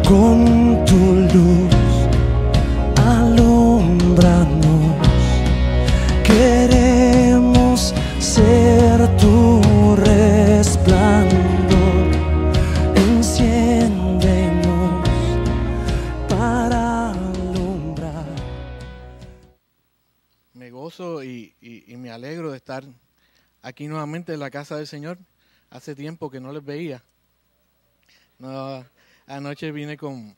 Con tu luz alúmbranos, queremos ser tu resplandor. Enciéndenos para alumbrar. Me gozo y me alegro de estar aquí nuevamente en la casa del Señor. Hace tiempo que no les veía. No, anoche vine con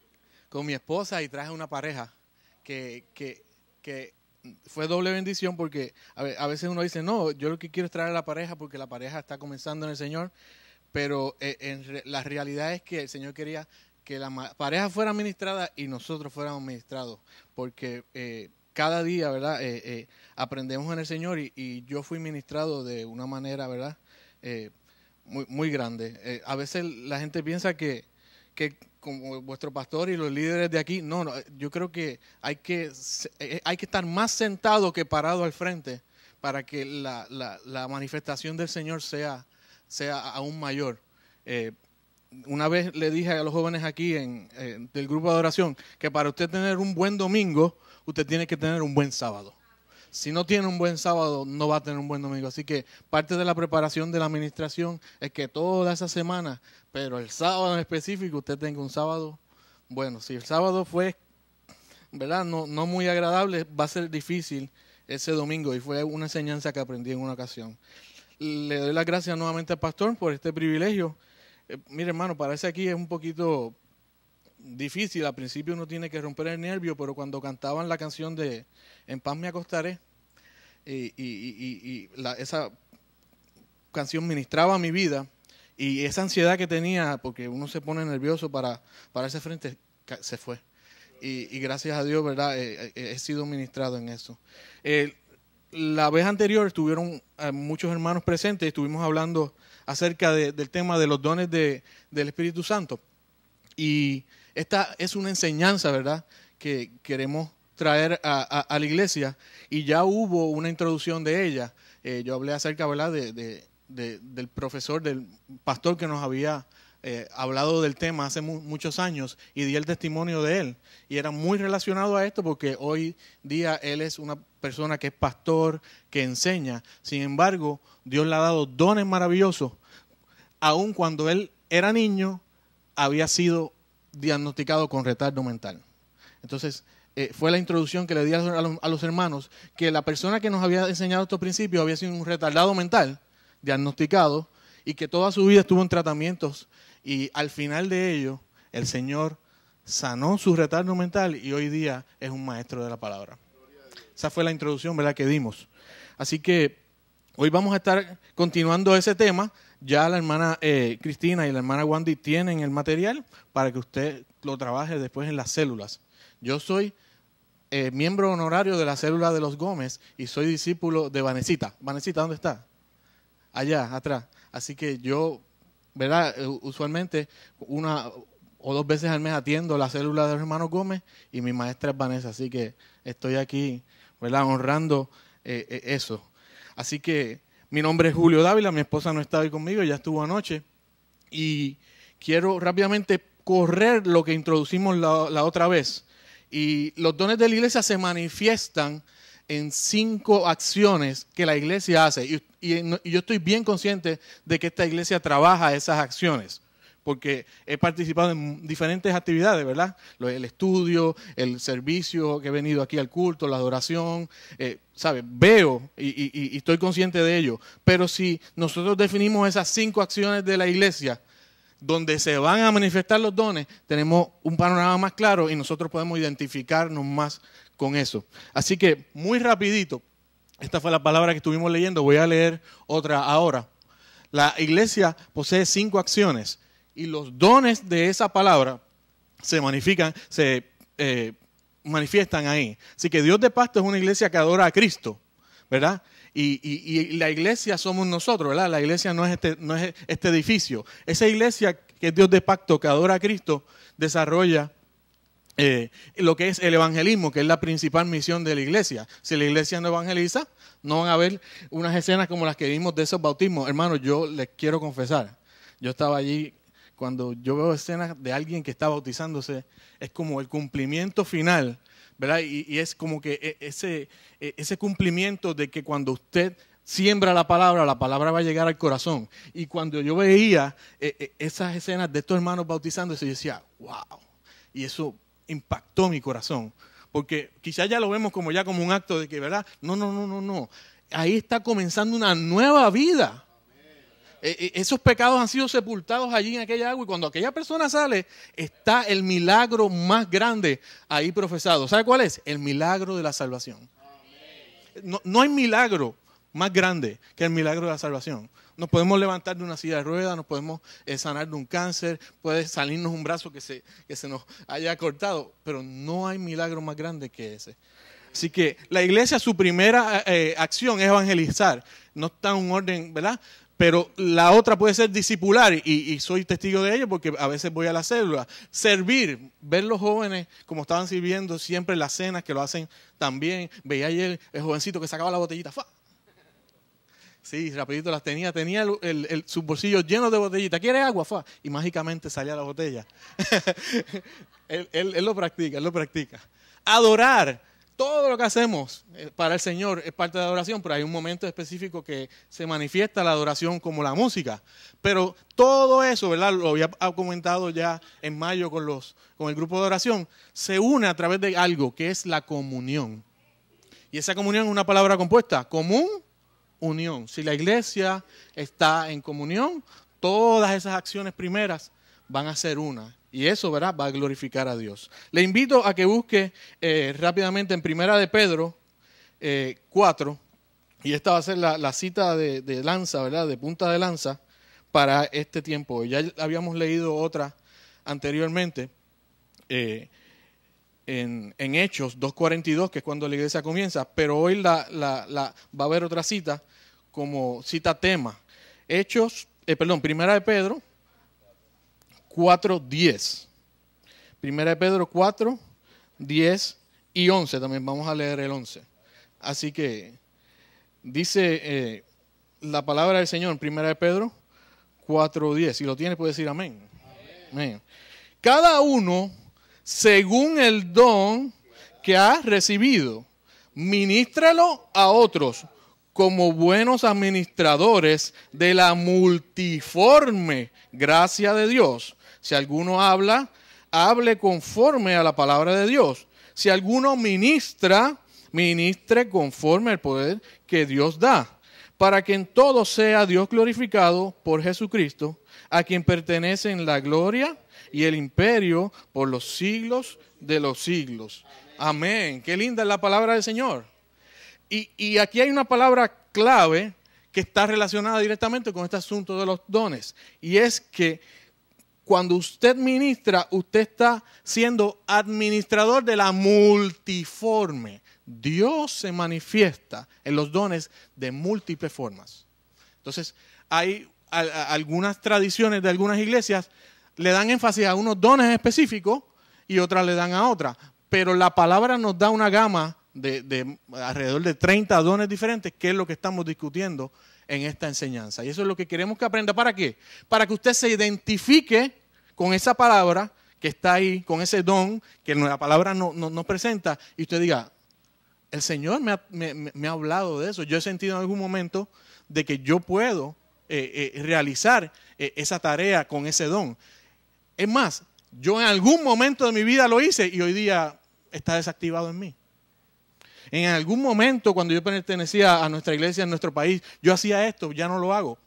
mi esposa y traje una pareja que fue doble bendición, porque a veces uno dice, no, yo lo que quiero es traer a la pareja porque la pareja está comenzando en el Señor, pero la realidad es que el Señor quería que la pareja fuera ministrada y nosotros fuéramos ministrados, porque cada día, ¿verdad? Aprendemos en el Señor y yo fui ministrado de una manera, ¿verdad? Muy grande. A veces la gente piensa que como vuestro pastor y los líderes de aquí, no, yo creo que hay que estar más sentado que parado al frente para que la manifestación del Señor sea aún mayor. Una vez le dije a los jóvenes aquí del grupo de adoración que para usted tener un buen domingo, usted tiene que tener un buen sábado. Si no tiene un buen sábado, no va a tener un buen domingo. Así que parte de la preparación de la administración es que toda esa semana, pero el sábado en específico, usted tenga un sábado bueno. Si el sábado fue, ¿verdad?, no muy agradable, va a ser difícil ese domingo. Y fue una enseñanza que aprendí en una ocasión. Le doy las gracias nuevamente al pastor por este privilegio. Mire, hermano, parece aquí es un poquito difícil. Al principio uno tiene que romper el nervio, pero cuando cantaban la canción de En paz me acostaré, esa canción ministraba mi vida, y esa ansiedad que tenía, porque uno se pone nervioso para ese frente, se fue. Y gracias a Dios, ¿verdad? He sido ministrado en eso. La vez anterior estuvieron muchos hermanos presentes y estuvimos hablando acerca del tema de los dones del Espíritu Santo. Y esta es una enseñanza, ¿verdad?, que queremos traer a la iglesia, y ya hubo una introducción de ella. Yo hablé acerca, ¿verdad?, del profesor, del pastor que nos había hablado del tema hace muchos años, y di el testimonio de él. Y era muy relacionado a esto porque hoy día él es una persona que es pastor, que enseña. Sin embargo, Dios le ha dado dones maravillosos. Aun cuando él era niño, había sido diagnosticado con retardo mental. Entonces, fue la introducción que le di a los hermanos, que la persona que nos había enseñado estos principios había sido un retardado mental, diagnosticado, y que toda su vida estuvo en tratamientos, y al final de ello, el Señor sanó su retardo mental y hoy día es un maestro de la palabra. Esa fue la introducción, ¿verdad?, que dimos. Así que hoy vamos a estar continuando ese tema. Ya la hermana Cristina y la hermana Wandy tienen el material para que usted lo trabaje después en las células. Yo soy miembro honorario de la célula de los Gómez y soy discípulo de Vanesita. Vanesita, ¿dónde está? Allá, atrás. Así que yo, ¿verdad?, usualmente 1 o 2 veces al mes atiendo la célula de los hermanos Gómez y mi maestra es Vanessa. Así que estoy aquí, ¿verdad?, honrando eso. Así que mi nombre es Julio Dávila, mi esposa no está hoy conmigo, ya estuvo anoche. Y quiero rápidamente correr lo que introducimos la otra vez. Y los dones de la iglesia se manifiestan en 5 acciones que la iglesia hace. Y yo estoy bien consciente de que esta iglesia trabaja esas acciones, porque he participado en diferentes actividades, ¿verdad? El estudio, el servicio, que he venido aquí al culto, la adoración, ¿sabes? Veo y estoy consciente de ello. Pero si nosotros definimos esas 5 acciones de la iglesia, donde se van a manifestar los dones, tenemos un panorama más claro y nosotros podemos identificarnos más con eso. Así que, muy rapidito, esta fue la palabra que estuvimos leyendo, voy a leer otra ahora. La iglesia posee 5 acciones. Y los dones de esa palabra se manifiestan ahí. Así que Dios de Pasto es una iglesia que adora a Cristo, ¿verdad? Y la iglesia somos nosotros, ¿verdad? La iglesia no es este edificio. Esa iglesia que es Dios de Pacto, que adora a Cristo, desarrolla lo que es el evangelismo, que es la principal misión de la iglesia. Si la iglesia no evangeliza, no van a haber unas escenas como las que vimos de esos bautismos. Hermanos, yo les quiero confesar, yo estaba allí cuando yo veo escenas de alguien que está bautizándose, es como el cumplimiento final, ¿verdad? Y es como que ese cumplimiento de que cuando usted siembra la palabra va a llegar al corazón. Y cuando yo veía esas escenas de estos hermanos bautizándose, yo decía, wow. Y eso impactó mi corazón. Porque quizás ya lo vemos como un acto de que, ¿verdad? No. Ahí está comenzando una nueva vida. Esos pecados han sido sepultados allí en aquella agua y cuando aquella persona sale, está el milagro más grande ahí profesado. ¿Sabe cuál es? El milagro de la salvación. No hay milagro más grande que el milagro de la salvación. Nos podemos levantar de una silla de ruedas, nos podemos sanar de un cáncer, puede salirnos un brazo que se nos haya cortado, pero no hay milagro más grande que ese. Así que la iglesia, su primera acción es evangelizar. No está en un orden, ¿verdad? Pero la otra puede ser discipular y soy testigo de ello porque a veces voy a la célula. Servir, ver los jóvenes como estaban sirviendo siempre en las cenas, que lo hacen también. Veía ayer el jovencito que sacaba la botellita. ¡Fa! Sí, rapidito las tenía sus bolsillos llenos de botellitas. ¿Quiere agua? ¡Fa! Y mágicamente salía la botella. él lo practica. Adorar. Todo lo que hacemos para el Señor es parte de la adoración, pero hay un momento específico que se manifiesta la adoración como la música. Pero todo eso, ¿verdad? Lo había comentado ya en mayo con el grupo de oración, se une a través de algo que es la comunión. Y esa comunión es una palabra compuesta, común, unión. Si la iglesia está en comunión, todas esas acciones primeras van a ser una. Y eso, ¿verdad?, va a glorificar a Dios. Le invito a que busque rápidamente en Primera de Pedro 4, y esta va a ser la cita de lanza, ¿verdad?, de punta de lanza para este tiempo. Ya habíamos leído otra anteriormente en Hechos 2:42, que es cuando la iglesia comienza, pero hoy va a haber otra cita como cita tema. Primera de Pedro 4:10. Primera de Pedro 4, 10 y 11. También vamos a leer el 11. Así que dice la palabra del Señor en Primera de Pedro 4:10. Si lo tiene puede decir amén. Amén. Cada uno según el don que ha recibido, ministralo a otros como buenos administradores de la multiforme gracia de Dios. Si alguno habla, hable conforme a la palabra de Dios. Si alguno ministra, ministre conforme al poder que Dios da, para que en todo sea Dios glorificado por Jesucristo, a quien pertenecen la gloria y el imperio por los siglos de los siglos. Amén. Qué linda es la palabra del Señor. Y aquí hay una palabra clave que está relacionada directamente con este asunto de los dones. Y es que cuando usted ministra, usted está siendo administrador de la multiforme. Dios se manifiesta en los dones de múltiples formas. Entonces, hay algunas tradiciones de algunas iglesias le dan énfasis a unos dones específicos y otras le dan a otras. Pero la palabra nos da una gama de alrededor de 30 dones diferentes, que es lo que estamos discutiendo en esta enseñanza. Y eso es lo que queremos que aprenda. ¿Para qué? Para que usted se identifique con esa palabra que está ahí, con ese don que la palabra nos presenta, y usted diga, el Señor me ha hablado de eso. Yo he sentido en algún momento de que yo puedo realizar esa tarea con ese don. Es más, yo en algún momento de mi vida lo hice y hoy día está desactivado en mí. En algún momento, cuando yo pertenecía a nuestra iglesia en nuestro país, yo hacía esto, ya no lo hago.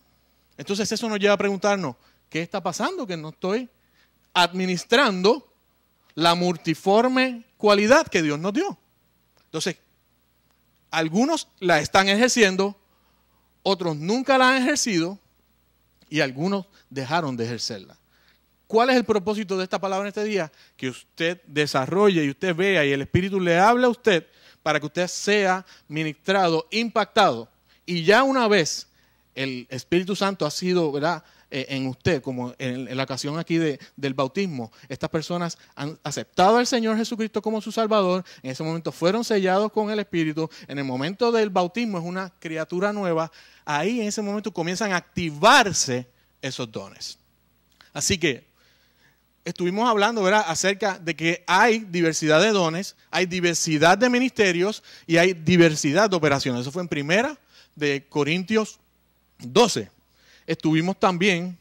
Entonces eso nos lleva a preguntarnos, ¿qué está pasando? Que no estoy administrando la multiforme cualidad que Dios nos dio. Entonces, algunos la están ejerciendo, otros nunca la han ejercido y algunos dejaron de ejercerla. ¿Cuál es el propósito de esta palabra en este día? Que usted desarrolle y usted vea y el Espíritu le hable a usted para que usted sea ministrado, impactado. Y ya una vez el Espíritu Santo ha sido, ¿verdad?, en usted, como en la ocasión aquí del bautismo, estas personas han aceptado al Señor Jesucristo como su Salvador, en ese momento fueron sellados con el Espíritu, en el momento del bautismo es una criatura nueva, ahí en ese momento comienzan a activarse esos dones. Así que estuvimos hablando, ¿verdad?, acerca de que hay diversidad de dones, hay diversidad de ministerios y hay diversidad de operaciones. Eso fue en 1 Corintios 12. Estuvimos también,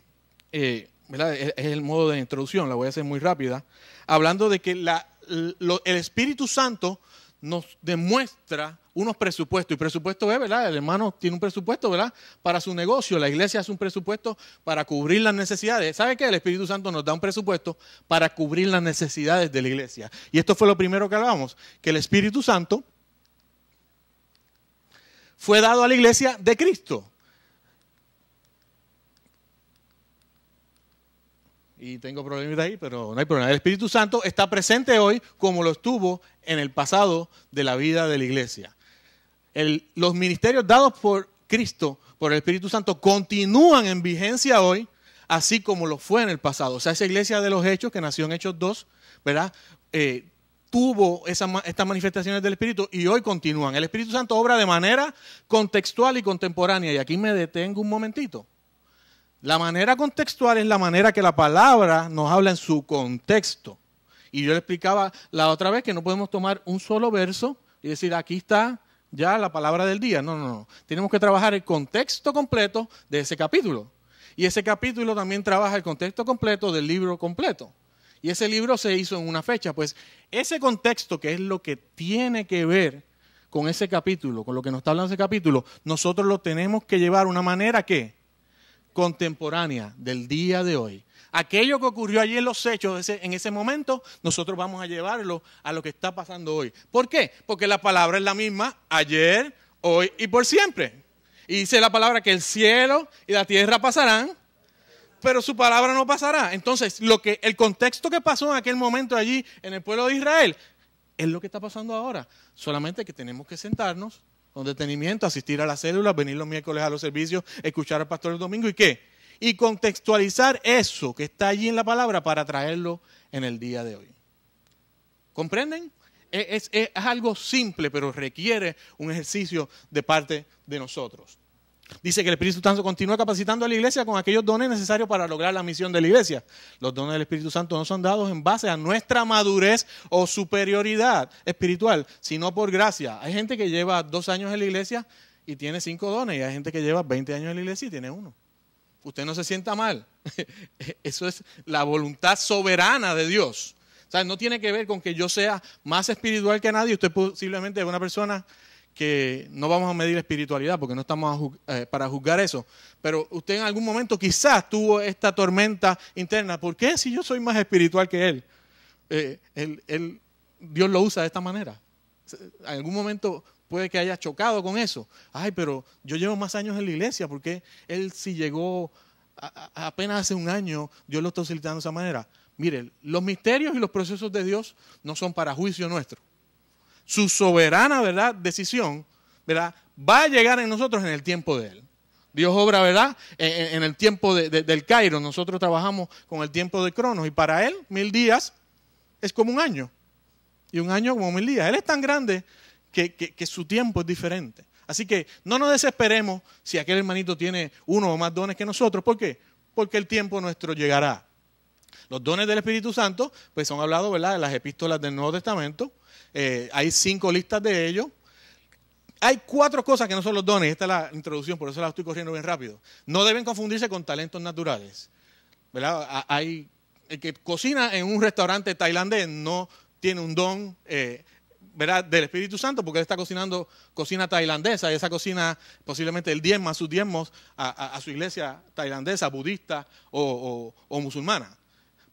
¿verdad?, es el modo de introducción, la voy a hacer muy rápida, hablando de que el Espíritu Santo nos demuestra unos presupuestos. Y presupuesto es, ¿verdad? El hermano tiene un presupuesto, ¿verdad?, para su negocio. La iglesia hace un presupuesto para cubrir las necesidades. ¿Sabe qué? El Espíritu Santo nos da un presupuesto para cubrir las necesidades de la iglesia. Y esto fue lo primero que hablábamos, que el Espíritu Santo fue dado a la iglesia de Cristo. Y tengo problemitas ahí, pero no hay problema. El Espíritu Santo está presente hoy como lo estuvo en el pasado de la vida de la iglesia. Los ministerios dados por Cristo, por el Espíritu Santo, continúan en vigencia hoy, así como lo fue en el pasado. O sea, esa iglesia de los Hechos, que nació en Hechos 2, ¿verdad?, tuvo estas manifestaciones del Espíritu y hoy continúan. El Espíritu Santo obra de manera contextual y contemporánea. Y aquí me detengo un momentito. La manera contextual es la manera que la palabra nos habla en su contexto. Y yo le explicaba la otra vez que no podemos tomar un solo verso y decir, aquí está ya la palabra del día. No. Tenemos que trabajar el contexto completo de ese capítulo. Y ese capítulo también trabaja el contexto completo del libro completo. Y ese libro se hizo en una fecha. Pues ese contexto, que es lo que tiene que ver con ese capítulo, con lo que nos está hablando ese capítulo, nosotros lo tenemos que llevar de una manera que contemporánea del día de hoy. Aquello que ocurrió allí en los hechos, en ese momento, nosotros vamos a llevarlo a lo que está pasando hoy. ¿Por qué? Porque la palabra es la misma ayer, hoy y por siempre. Y dice la palabra que el cielo y la tierra pasarán, pero su palabra no pasará. Entonces, el contexto que pasó en aquel momento allí en el pueblo de Israel es lo que está pasando ahora. Solamente que tenemos que sentarnos con detenimiento, asistir a las células, venir los miércoles a los servicios, escuchar al pastor el domingo y ¿qué? Y contextualizar eso que está allí en la palabra para traerlo en el día de hoy. ¿Comprenden? Es algo simple, pero requiere un ejercicio de parte de nosotros. Dice que el Espíritu Santo continúa capacitando a la iglesia con aquellos dones necesarios para lograr la misión de la iglesia. Los dones del Espíritu Santo no son dados en base a nuestra madurez o superioridad espiritual, sino por gracia. Hay gente que lleva 2 años en la iglesia y tiene 5 dones, y hay gente que lleva 20 años en la iglesia y tiene 1. Usted no se sienta mal. Eso es la voluntad soberana de Dios. O sea, no tiene que ver con que yo sea más espiritual que nadie. Usted posiblemente es una persona que no vamos a medir espiritualidad porque no estamos para juzgar eso. Pero usted en algún momento quizás tuvo esta tormenta interna. ¿Por qué si yo soy más espiritual que él? Dios lo usa de esta manera. En algún momento puede que haya chocado con eso. Ay, pero yo llevo más años en la iglesia. ¿Por qué él si llegó apenas hace 1 año, Dios lo está utilizando de esa manera? Mire, los misterios y los procesos de Dios no son para juicio nuestro. Su soberana, ¿verdad?, decisión, ¿verdad?, va a llegar en nosotros en el tiempo de Él. Dios obra, ¿verdad?, en el tiempo del Kairos. Nosotros trabajamos con el tiempo de Cronos. Y para Él, 1000 días es como 1 año. Y 1 año como 1000 días. Él es tan grande que su tiempo es diferente. Así que no nos desesperemos si aquel hermanito tiene 1 o más dones que nosotros. ¿Por qué? Porque el tiempo nuestro llegará. Los dones del Espíritu Santo, pues son hablados, ¿verdad?, en las epístolas del Nuevo Testamento. Hay 5 listas de ellos. Hay 4 cosas que no son los dones. Esta es la introducción, por eso la estoy corriendo bien rápido. No deben confundirse con talentos naturales, ¿verdad? El que cocina en un restaurante tailandés no tiene un don, ¿verdad?, del Espíritu Santo, porque él está cocinando cocina tailandesa, y esa cocina posiblemente él diezma sus diezmos a su iglesia tailandesa, budista o musulmana.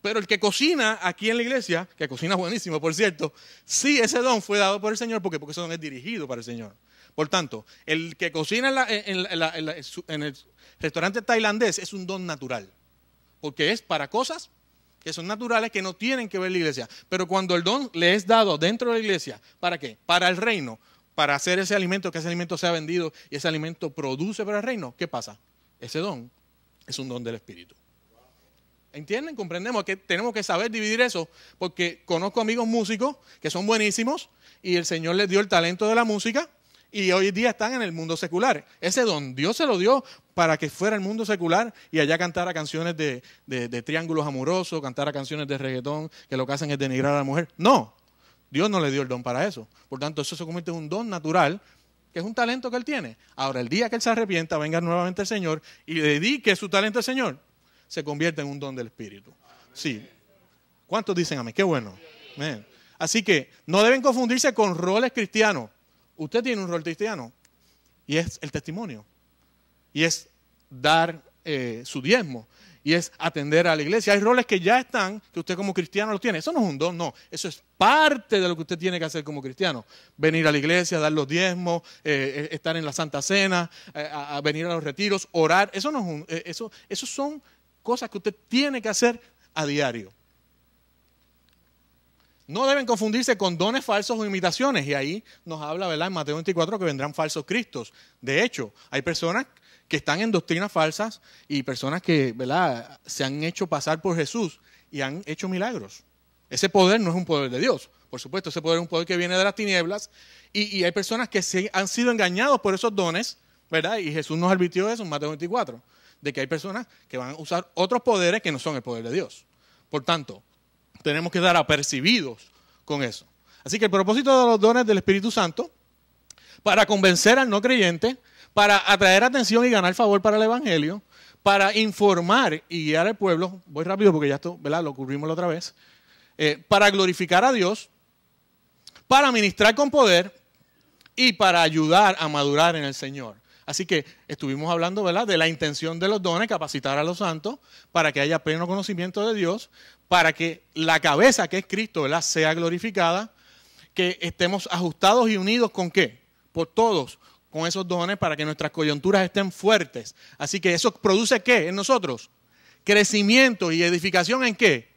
Pero el que cocina aquí en la iglesia, que cocina buenísimo, por cierto, sí, ese don fue dado por el Señor. ¿Por qué? Porque ese don es dirigido para el Señor. Por tanto, el que cocina en el restaurante tailandés es un don natural. Porque es para cosas que son naturales, que no tienen que ver la iglesia. Pero cuando el don le es dado dentro de la iglesia, ¿para qué? Para el reino, para hacer ese alimento, que ese alimento sea vendido y ese alimento produce para el reino. ¿Qué pasa? Ese don es un don del Espíritu. ¿Entienden? Comprendemos que tenemos que saber dividir eso, porque conozco amigos músicos que son buenísimos y el Señor les dio el talento de la música y hoy día están en el mundo secular. Ese don Dios se lo dio para que fuera el mundo secular y allá cantara canciones de triángulos amorosos, cantara canciones de reggaetón que lo que hacen es denigrar a la mujer. No, Dios no le dio el don para eso. Por tanto, eso se convierte en un don natural, que es un talento que él tiene. Ahora, el día que él se arrepienta, venga nuevamente el Señor y le dedique su talento al Señor, se convierte en un don del Espíritu. Sí. ¿Cuántos dicen amén? Qué bueno. Amén. Así que no deben confundirse con roles cristianos. Usted tiene un rol cristiano y es el testimonio. Y es dar su diezmo. Y es atender a la iglesia. Hay roles que ya están, que usted como cristiano los tiene. Eso no es un don, no. Eso es parte de lo que usted tiene que hacer como cristiano. Venir a la iglesia, dar los diezmos, estar en la Santa Cena, a venir a los retiros, orar. Eso no es un, eso son cosas que usted tiene que hacer a diario. No deben confundirse con dones falsos o imitaciones. Y ahí nos habla, ¿verdad?, en Mateo 24 que vendrán falsos cristos. De hecho, hay personas que están en doctrinas falsas y personas que, ¿verdad?, se han hecho pasar por Jesús y han hecho milagros. Ese poder no es un poder de Dios. Por supuesto, ese poder es un poder que viene de las tinieblas y hay personas que han sido engañados por esos dones, ¿verdad? Y Jesús nos advirtió eso en Mateo 24, de que hay personas que van a usar otros poderes que no son el poder de Dios. Por tanto, tenemos que estar apercibidos con eso. Así que el propósito de los dones del Espíritu Santo, para convencer al no creyente, para atraer atención y ganar favor para el Evangelio, para informar y guiar al pueblo, voy rápido porque ya esto, ¿verdad?, lo cubrimos la otra vez, para glorificar a Dios, para ministrar con poder y para ayudar a madurar en el Señor. Así que estuvimos hablando, ¿verdad?, de la intención de los dones, capacitar a los santos para que haya pleno conocimiento de Dios, para que la cabeza que es Cristo, ¿verdad?, sea glorificada, que estemos ajustados y unidos ¿con qué? Por todos, con esos dones para que nuestras coyunturas estén fuertes. Así que eso produce ¿qué en nosotros? Crecimiento y edificación ¿en qué?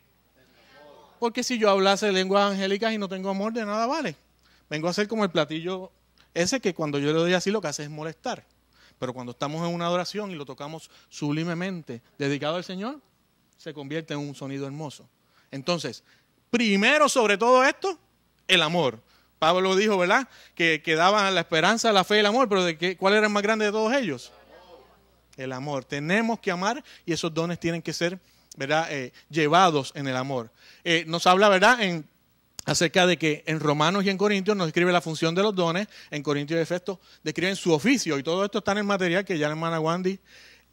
Porque si yo hablase lenguas angélicas y no tengo amor, de nada vale. Vengo a ser como el platillo ese que cuando yo le doy así lo que hace es molestar. Pero cuando estamos en una adoración y lo tocamos sublimemente, dedicado al Señor, se convierte en un sonido hermoso. Entonces, primero sobre todo esto, el amor. Pablo dijo, ¿verdad?, que daban la esperanza, la fe y el amor, pero ¿cuál era el más grande de todos ellos? El amor. Tenemos que amar y esos dones tienen que ser, ¿verdad?, llevados en el amor. Nos habla, ¿verdad?, acerca de que en Romanos y en Corintios nos describe la función de los dones, en Corintios y Efesios describen su oficio, y todo esto está en el material que ya la hermana Wandy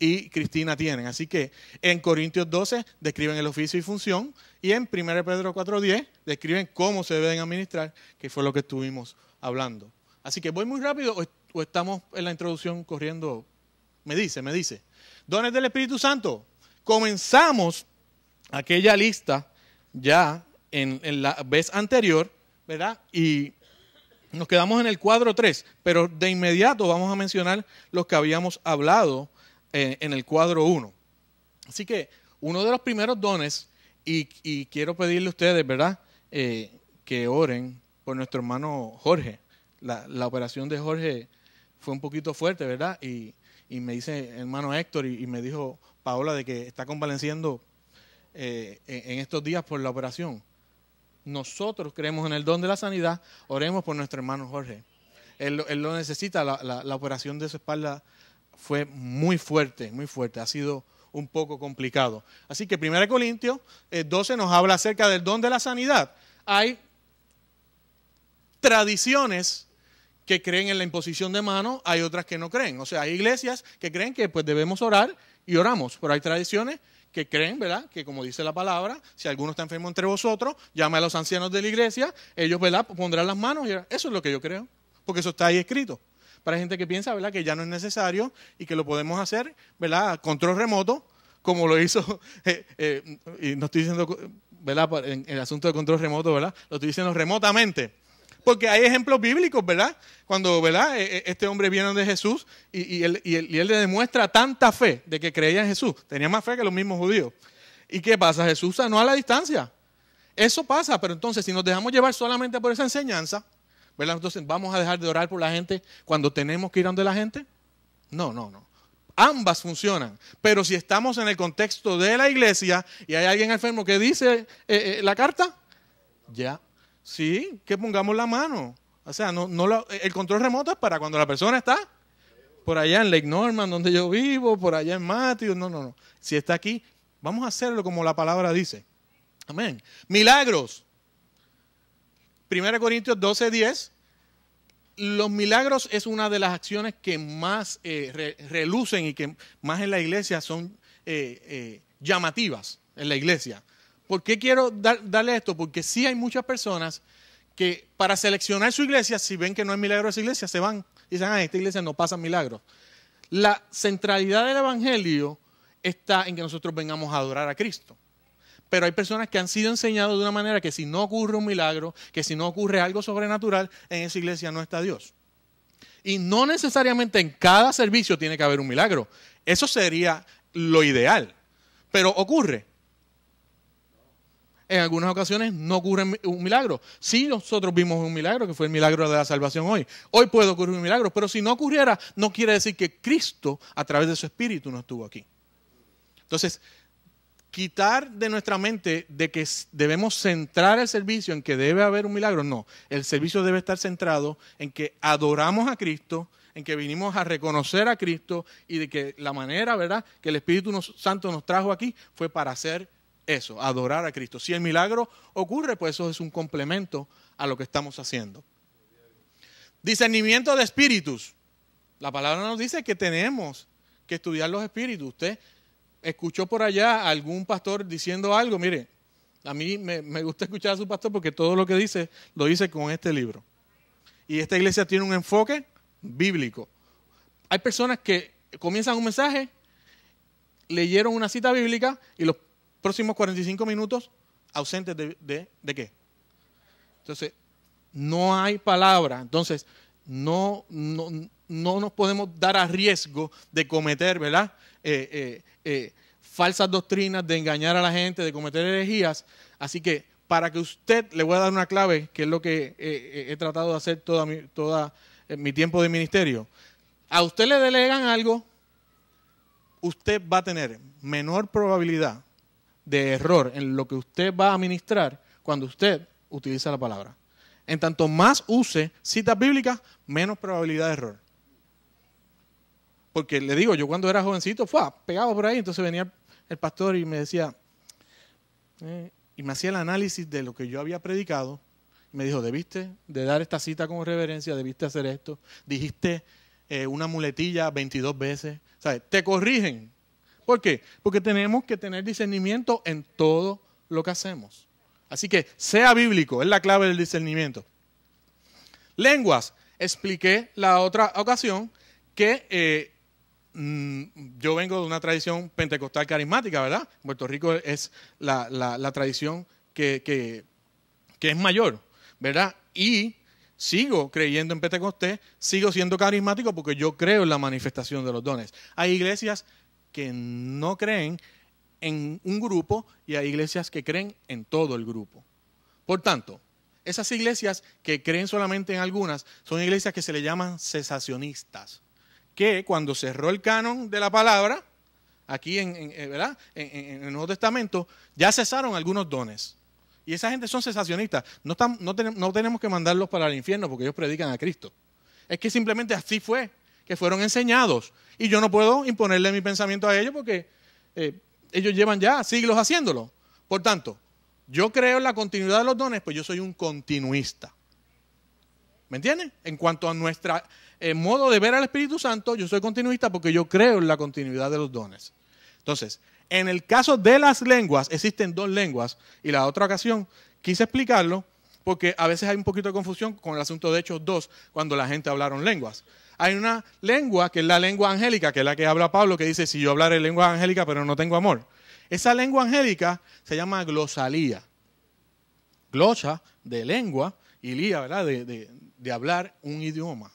y Cristina tienen. Así que en Corintios 12 describen el oficio y función, y en 1 Pedro 4:10 describen cómo se deben administrar, que fue lo que estuvimos hablando. Así que voy muy rápido, o estamos en la introducción corriendo. Me dice. Dones del Espíritu Santo. Comenzamos aquella lista ya en la vez anterior, ¿verdad? Y nos quedamos en el cuadro 3, pero de inmediato vamos a mencionar los que habíamos hablado en el cuadro 1. Así que uno de los primeros dones, y quiero pedirle a ustedes, ¿verdad?, que oren por nuestro hermano Jorge. La operación de Jorge fue un poquito fuerte, ¿verdad? Y me dice hermano Héctor y me dijo Paola de que está convaleciendo en estos días por la operación. Nosotros creemos en el don de la sanidad, oremos por nuestro hermano Jorge. Él lo necesita, la operación de su espalda fue muy fuerte, ha sido un poco complicado. Así que 1 Corintios 12 nos habla acerca del don de la sanidad. Hay tradiciones que creen en la imposición de manos, hay otras que no creen. O sea, hay iglesias que creen que pues debemos orar y oramos, pero hay tradiciones que creen, ¿verdad?, que como dice la palabra, si alguno está enfermo entre vosotros, llame a los ancianos de la iglesia, ellos, ¿verdad?, pondrán las manos. Eso es lo que yo creo, porque eso está ahí escrito. Para gente que piensa, ¿verdad?, que ya no es necesario y que lo podemos hacer, ¿verdad?, control remoto, como lo hizo, y no estoy diciendo, ¿verdad?, en el asunto de control remoto, ¿verdad?, lo estoy diciendo remotamente. Porque hay ejemplos bíblicos, ¿verdad? Cuando, ¿verdad?, este hombre viene de Jesús y él le demuestra tanta fe de que creía en Jesús. Tenía más fe que los mismos judíos. ¿Y qué pasa? Jesús sanó a la distancia. Eso pasa, pero entonces si nos dejamos llevar solamente por esa enseñanza, ¿verdad?, entonces vamos a dejar de orar por la gente cuando tenemos que ir donde la gente. No. Ambas funcionan. Pero si estamos en el contexto de la iglesia y hay alguien enfermo que dice la carta, ya. Sí, que pongamos la mano. O sea, el control remoto es para cuando la persona está por allá en Lake Norman, donde yo vivo, por allá en Matthews. No. Si está aquí, vamos a hacerlo como la palabra dice. Amén. Milagros. 1 Corintios 12:10. Los milagros es una de las acciones que más relucen y que más en la iglesia son llamativas en la iglesia. ¿Por qué quiero darle esto? Porque sí hay muchas personas que para seleccionar su iglesia, si ven que no hay milagro en esa iglesia, se van y dicen, en esta iglesia no pasan milagros. La centralidad del evangelio está en que nosotros vengamos a adorar a Cristo. Pero hay personas que han sido enseñadas de una manera que si no ocurre un milagro, que si no ocurre algo sobrenatural, en esa iglesia no está Dios. Y no necesariamente en cada servicio tiene que haber un milagro. Eso sería lo ideal. Pero ocurre. En algunas ocasiones no ocurre un milagro. Sí, nosotros vimos un milagro, que fue el milagro de la salvación hoy. Hoy puede ocurrir un milagro, pero si no ocurriera, no quiere decir que Cristo, a través de su Espíritu, no estuvo aquí. Entonces, quitar de nuestra mente de que debemos centrar el servicio en que debe haber un milagro, no. El servicio debe estar centrado en que adoramos a Cristo, en que vinimos a reconocer a Cristo y de que la manera, ¿verdad?, que el Espíritu Santo nos trajo aquí fue para hacer eso, adorar a Cristo. Si el milagro ocurre, pues eso es un complemento a lo que estamos haciendo. Discernimiento de espíritus. La palabra nos dice que tenemos que estudiar los espíritus. Usted escuchó por allá a algún pastor diciendo algo. Mire, a mí me gusta escuchar a su pastor porque todo lo que dice, lo dice con este libro. Y esta iglesia tiene un enfoque bíblico. Hay personas que comienzan un mensaje, leyeron una cita bíblica y los próximos 45 minutos ausentes de qué. Entonces, no hay palabra. Entonces, no nos podemos dar a riesgo de cometer, ¿verdad?, falsas doctrinas, de engañar a la gente, de cometer herejías. Así que para que usted, le voy a dar una clave, que es lo que he tratado de hacer toda mi tiempo de ministerio. A usted le delegan algo, usted va a tener menor probabilidad de error en lo que usted va a ministrar cuando usted utiliza la palabra. En tanto más use citas bíblicas, menos probabilidad de error. Porque le digo, yo cuando era jovencito, pegaba por ahí, entonces venía el pastor y me decía, y me hacía el análisis de lo que yo había predicado, y me dijo, debiste de dar esta cita con reverencia, debiste hacer esto, dijiste una muletilla 22 veces, ¿sabes? Te corrigen. ¿Por qué? Porque tenemos que tener discernimiento en todo lo que hacemos. Así que sea bíblico, es la clave del discernimiento. Lenguas. Expliqué la otra ocasión que yo vengo de una tradición pentecostal carismática, ¿verdad? Puerto Rico es la tradición que es mayor, ¿verdad? Y sigo creyendo en Pentecostés, sigo siendo carismático porque yo creo en la manifestación de los dones. Hay iglesias que no creen en un grupo y hay iglesias que creen en todo el grupo. Por tanto, esas iglesias que creen solamente en algunas son iglesias que se le llaman cesacionistas, que cuando cerró el canon de la palabra, aquí ¿verdad?, en el Nuevo Testamento, ya cesaron algunos dones. Y esa gente son cesacionistas. No tenemos que mandarlos para el infierno porque ellos predican a Cristo. Es que simplemente así fue, que fueron enseñados. Y yo no puedo imponerle mi pensamiento a ellos porque ellos llevan ya siglos haciéndolo. Por tanto, yo creo en la continuidad de los dones, pues yo soy un continuista. ¿Me entienden? En cuanto a nuestro modo de ver al Espíritu Santo, yo soy continuista porque yo creo en la continuidad de los dones. Entonces, en el caso de las lenguas, existen dos lenguas. Y la otra ocasión quise explicarlo porque a veces hay un poquito de confusión con el asunto de Hechos 2 cuando la gente hablaron lenguas. Hay una lengua que es la lengua angélica, que es la que habla Pablo, que dice, si yo hablaré lengua angélica pero no tengo amor. Esa lengua angélica se llama glosalía. Glosa, de lengua, y lía, ¿verdad?, de hablar un idioma.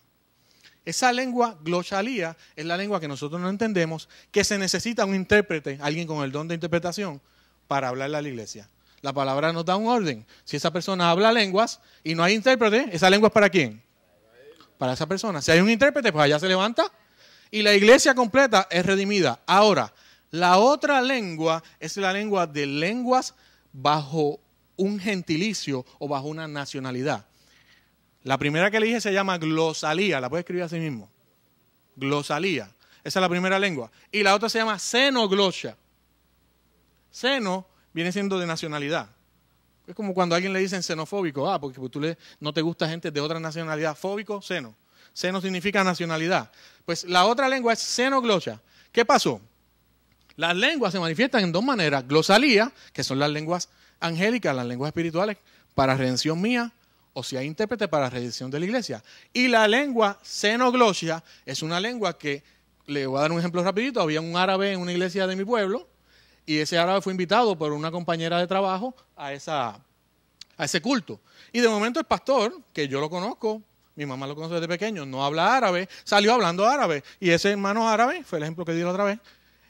Esa lengua, glosalía, es la lengua que nosotros no entendemos, que se necesita un intérprete, alguien con el don de interpretación, para hablarle a la iglesia. La palabra nos da un orden. Si esa persona habla lenguas y no hay intérprete, ¿esa lengua es para quién? Para esa persona. Si hay un intérprete, pues allá se levanta y la iglesia completa es redimida. Ahora, la otra lengua es la lengua de lenguas bajo un gentilicio o bajo una nacionalidad. La primera que le dije se llama glosalía, la puede escribir así mismo. Glosalía, esa es la primera lengua. Y la otra se llama xenoglosia. Xeno viene siendo de nacionalidad. Es como cuando a alguien le dicen xenofóbico, porque no te gusta gente de otra nacionalidad. Fóbico, xeno. Xeno significa nacionalidad. Pues la otra lengua es xenoglosia. ¿Qué pasó? Las lenguas se manifiestan en dos maneras. Glosalía, que son las lenguas angélicas, las lenguas espirituales, para redención mía, o si hay intérprete para redención de la iglesia. Y la lengua xenoglosia es una lengua que, le voy a dar un ejemplo rapidito, había un árabe en una iglesia de mi pueblo, y ese árabe fue invitado por una compañera de trabajo a ese culto. Y de momento el pastor, que yo lo conozco, mi mamá lo conoce desde pequeño, no habla árabe, salió hablando árabe. Y ese hermano árabe, fue el ejemplo que di la otra vez,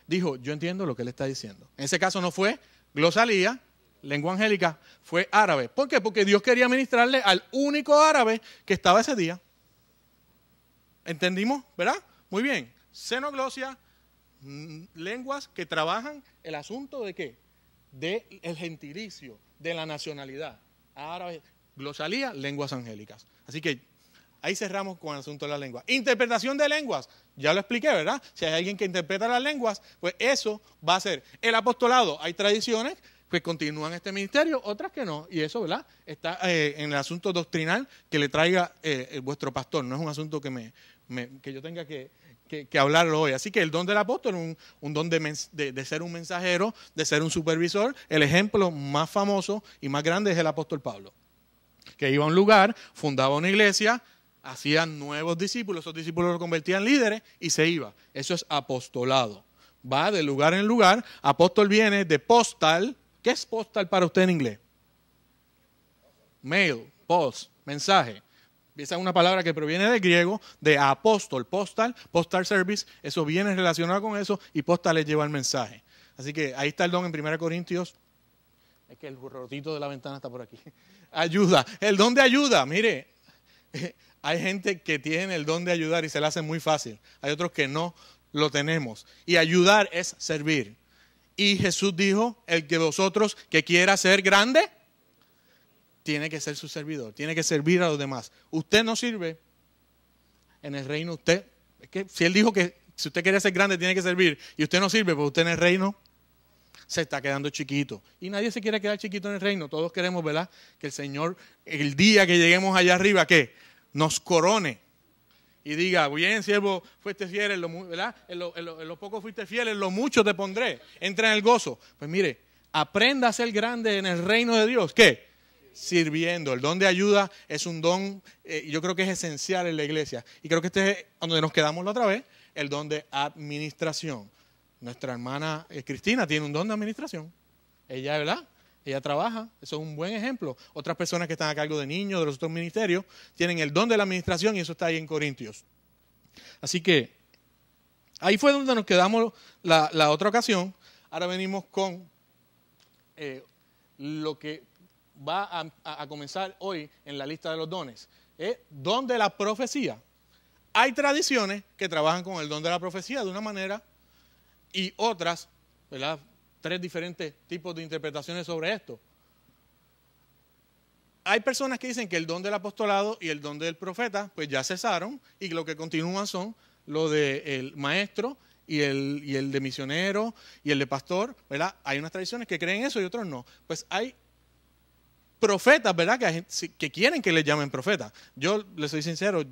dijo, yo entiendo lo que él está diciendo. En ese caso no fue glosalía, lengua angélica, fue árabe. ¿Por qué? Porque Dios quería ministrarle al único árabe que estaba ese día. ¿Entendimos? ¿Verdad? Muy bien. Xenoglosia, lenguas que trabajan el asunto de ¿qué? De el gentilicio, de la nacionalidad. Árabe, glosalía, lenguas angélicas. Así que ahí cerramos con el asunto de la lengua. Interpretación de lenguas, ya lo expliqué, ¿verdad? Si hay alguien que interpreta las lenguas, pues eso va a ser el apostolado. Hay tradiciones que continúan este ministerio, otras que no. Y eso, ¿verdad? Está en el asunto doctrinal que le traiga vuestro pastor. No es un asunto que yo tenga que hablarlo hoy. Así que el don del apóstol es un don de ser un mensajero, de ser un supervisor. El ejemplo más famoso y más grande es el apóstol Pablo, que iba a un lugar, fundaba una iglesia, hacía nuevos discípulos, esos discípulos lo convertían en líderes y se iba. Eso es apostolado. Va de lugar en lugar. Apóstol viene de postal. ¿Qué es postal para usted en inglés? Mail, post, mensaje. Esa es una palabra que proviene del griego, de apóstol, postal service. Eso viene relacionado con eso y postal le lleva el mensaje. Así que ahí está el don en 1 Corintios. Es que el rotito de la ventana está por aquí. Ayuda, el don de ayuda. Mire, hay gente que tiene el don de ayudar y se le hace muy fácil. Hay otros que no lo tenemos. Y ayudar es servir. Y Jesús dijo, el que vosotros que quiera ser grande, tiene que ser su servidor, tiene que servir a los demás. Usted no sirve en el reino, es que si él dijo que si usted quiere ser grande tiene que servir y usted no sirve, pues usted en el reino se está quedando chiquito. Y nadie se quiere quedar chiquito en el reino. Todos queremos, ¿verdad?, que el Señor, el día que lleguemos allá arriba, ¿qué? Nos corone. Y diga, bien, siervo, fuiste fiel, ¿verdad? En lo poco fuiste fiel, en lo mucho te pondré. Entra en el gozo. Pues mire, aprenda a ser grande en el reino de Dios. ¿Qué? Sirviendo. El don de ayuda es un don, yo creo que es esencial en la iglesia. Y creo que este es donde nos quedamos la otra vez, el don de administración. Nuestra hermana Cristina tiene un don de administración. Ella, ¿verdad? Ella trabaja, eso es un buen ejemplo. Otras personas que están a cargo de niños, de los otros ministerios, tienen el don de la administración y eso está ahí en Corintios. Así que ahí fue donde nos quedamos la otra ocasión. Ahora venimos con lo que va a comenzar hoy en la lista de los dones. Don de la profecía. Hay tradiciones que trabajan con el don de la profecía de una manera y otras, ¿verdad?, 3 diferentes tipos de interpretaciones sobre esto. Hay personas que dicen que el don del apostolado y el don del profeta pues ya cesaron y lo que continúan son lo del maestro y el de misionero y el de pastor, ¿verdad? Hay unas tradiciones que creen eso y otros no. Pues hay profetas, ¿verdad?, que quieren que les llamen profeta. Yo les soy sincero,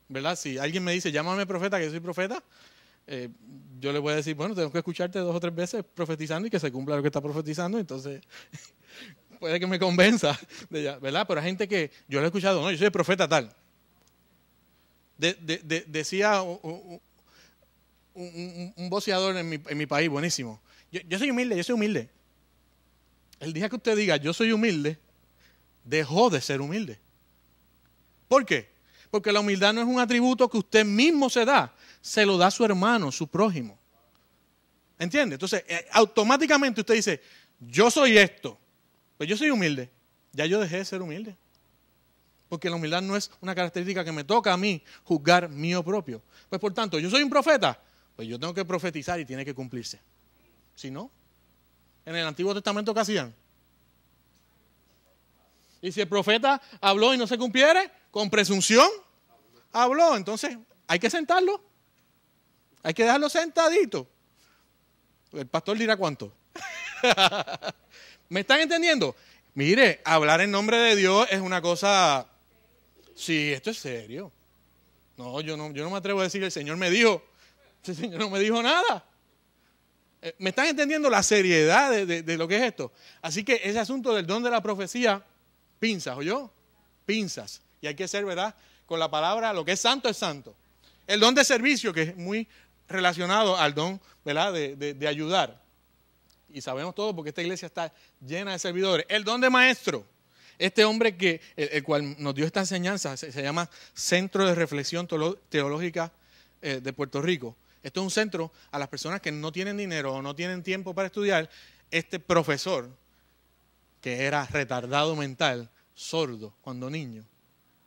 ¿verdad?, si alguien me dice llámame profeta, que yo soy profeta, yo le voy a decir, bueno, tengo que escucharte 2 o 3 veces profetizando y que se cumpla lo que está profetizando, entonces puede que me convenza, ¿verdad? Pero hay gente que yo lo he escuchado, no, yo soy profeta tal. Decía un voceador en mi país, buenísimo, yo soy humilde. El día que usted diga yo soy humilde, dejó de ser humilde. ¿Por qué? Porque la humildad no es un atributo que usted mismo se da, se lo da a su hermano, su prójimo. ¿Entiende? Entonces, automáticamente usted dice, yo soy esto, pues yo soy humilde. Ya yo dejé de ser humilde. Porque la humildad no es una característica que me toca a mí juzgar mío propio. Pues por tanto, yo soy un profeta, pues yo tengo que profetizar y tiene que cumplirse. Si no, en el Antiguo Testamento, ¿qué hacían? Y si el profeta habló y no se cumpliere, con presunción habló. Entonces, hay que sentarlo. Hay que dejarlo sentadito. El pastor dirá cuánto. ¿Me están entendiendo? Mire, hablar en nombre de Dios es una cosa... Sí, esto es serio. No, yo no me atrevo a decir, el Señor me dijo. El Señor no me dijo nada. ¿Me están entendiendo la seriedad de lo que es esto? Así que ese asunto del don de la profecía, pinzas, ¿oyó? Pinzas. Y hay que ser, ¿verdad? Con la palabra, lo que es santo es santo. El don de servicio, que es muy relacionado al don, ¿verdad? De ayudar. Y sabemos todo porque esta iglesia está llena de servidores. El don de maestro. Este hombre el cual nos dio esta enseñanza se llama Centro de Reflexión Teológica de Puerto Rico. Esto es un centro a las personas que no tienen dinero o no tienen tiempo para estudiar. Este profesor, que era retardado mental, sordo cuando niño,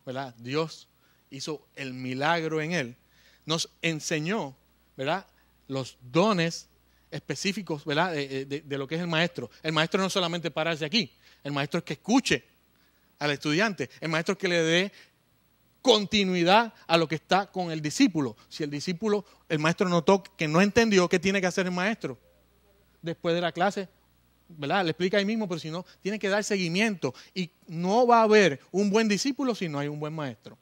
¿verdad? Dios hizo el milagro en él. Nos enseñó, ¿verdad?, los dones específicos, ¿verdad?, de lo que es el maestro. El maestro no solamente pararse aquí, el maestro es que escuche al estudiante, el maestro es que le dé continuidad a lo que está con el discípulo. Si el maestro notó que no entendió, ¿qué tiene que hacer el maestro? Después de la clase, ¿verdad?, le explica ahí mismo, pero si no, tiene que dar seguimiento. Y no va a haber un buen discípulo si no hay un buen maestro.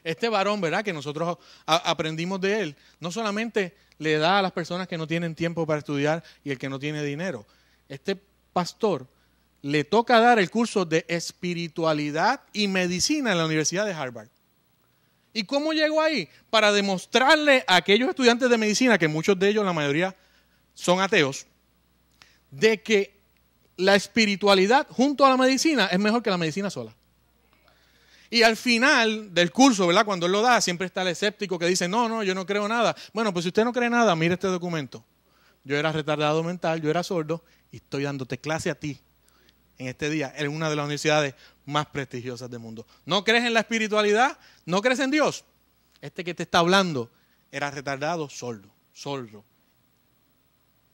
Este varón, ¿verdad?, que nosotros aprendimos de él, no solamente le da a las personas que no tienen tiempo para estudiar y el que no tiene dinero. Este pastor le toca dar el curso de espiritualidad y medicina en la Universidad de Harvard. ¿Y cómo llegó ahí? Para demostrarle a aquellos estudiantes de medicina, que muchos de ellos, la mayoría, son ateos, de que la espiritualidad junto a la medicina es mejor que la medicina sola. Y al final del curso, ¿verdad?, cuando él lo da, siempre está el escéptico que dice, no, yo no creo nada. Bueno, pues si usted no cree nada, mire este documento. Yo era retardado mental, yo era sordo y estoy dándote clase a ti en este día en una de las universidades más prestigiosas del mundo. ¿No crees en la espiritualidad? ¿No crees en Dios? Este que te está hablando era retardado, sordo.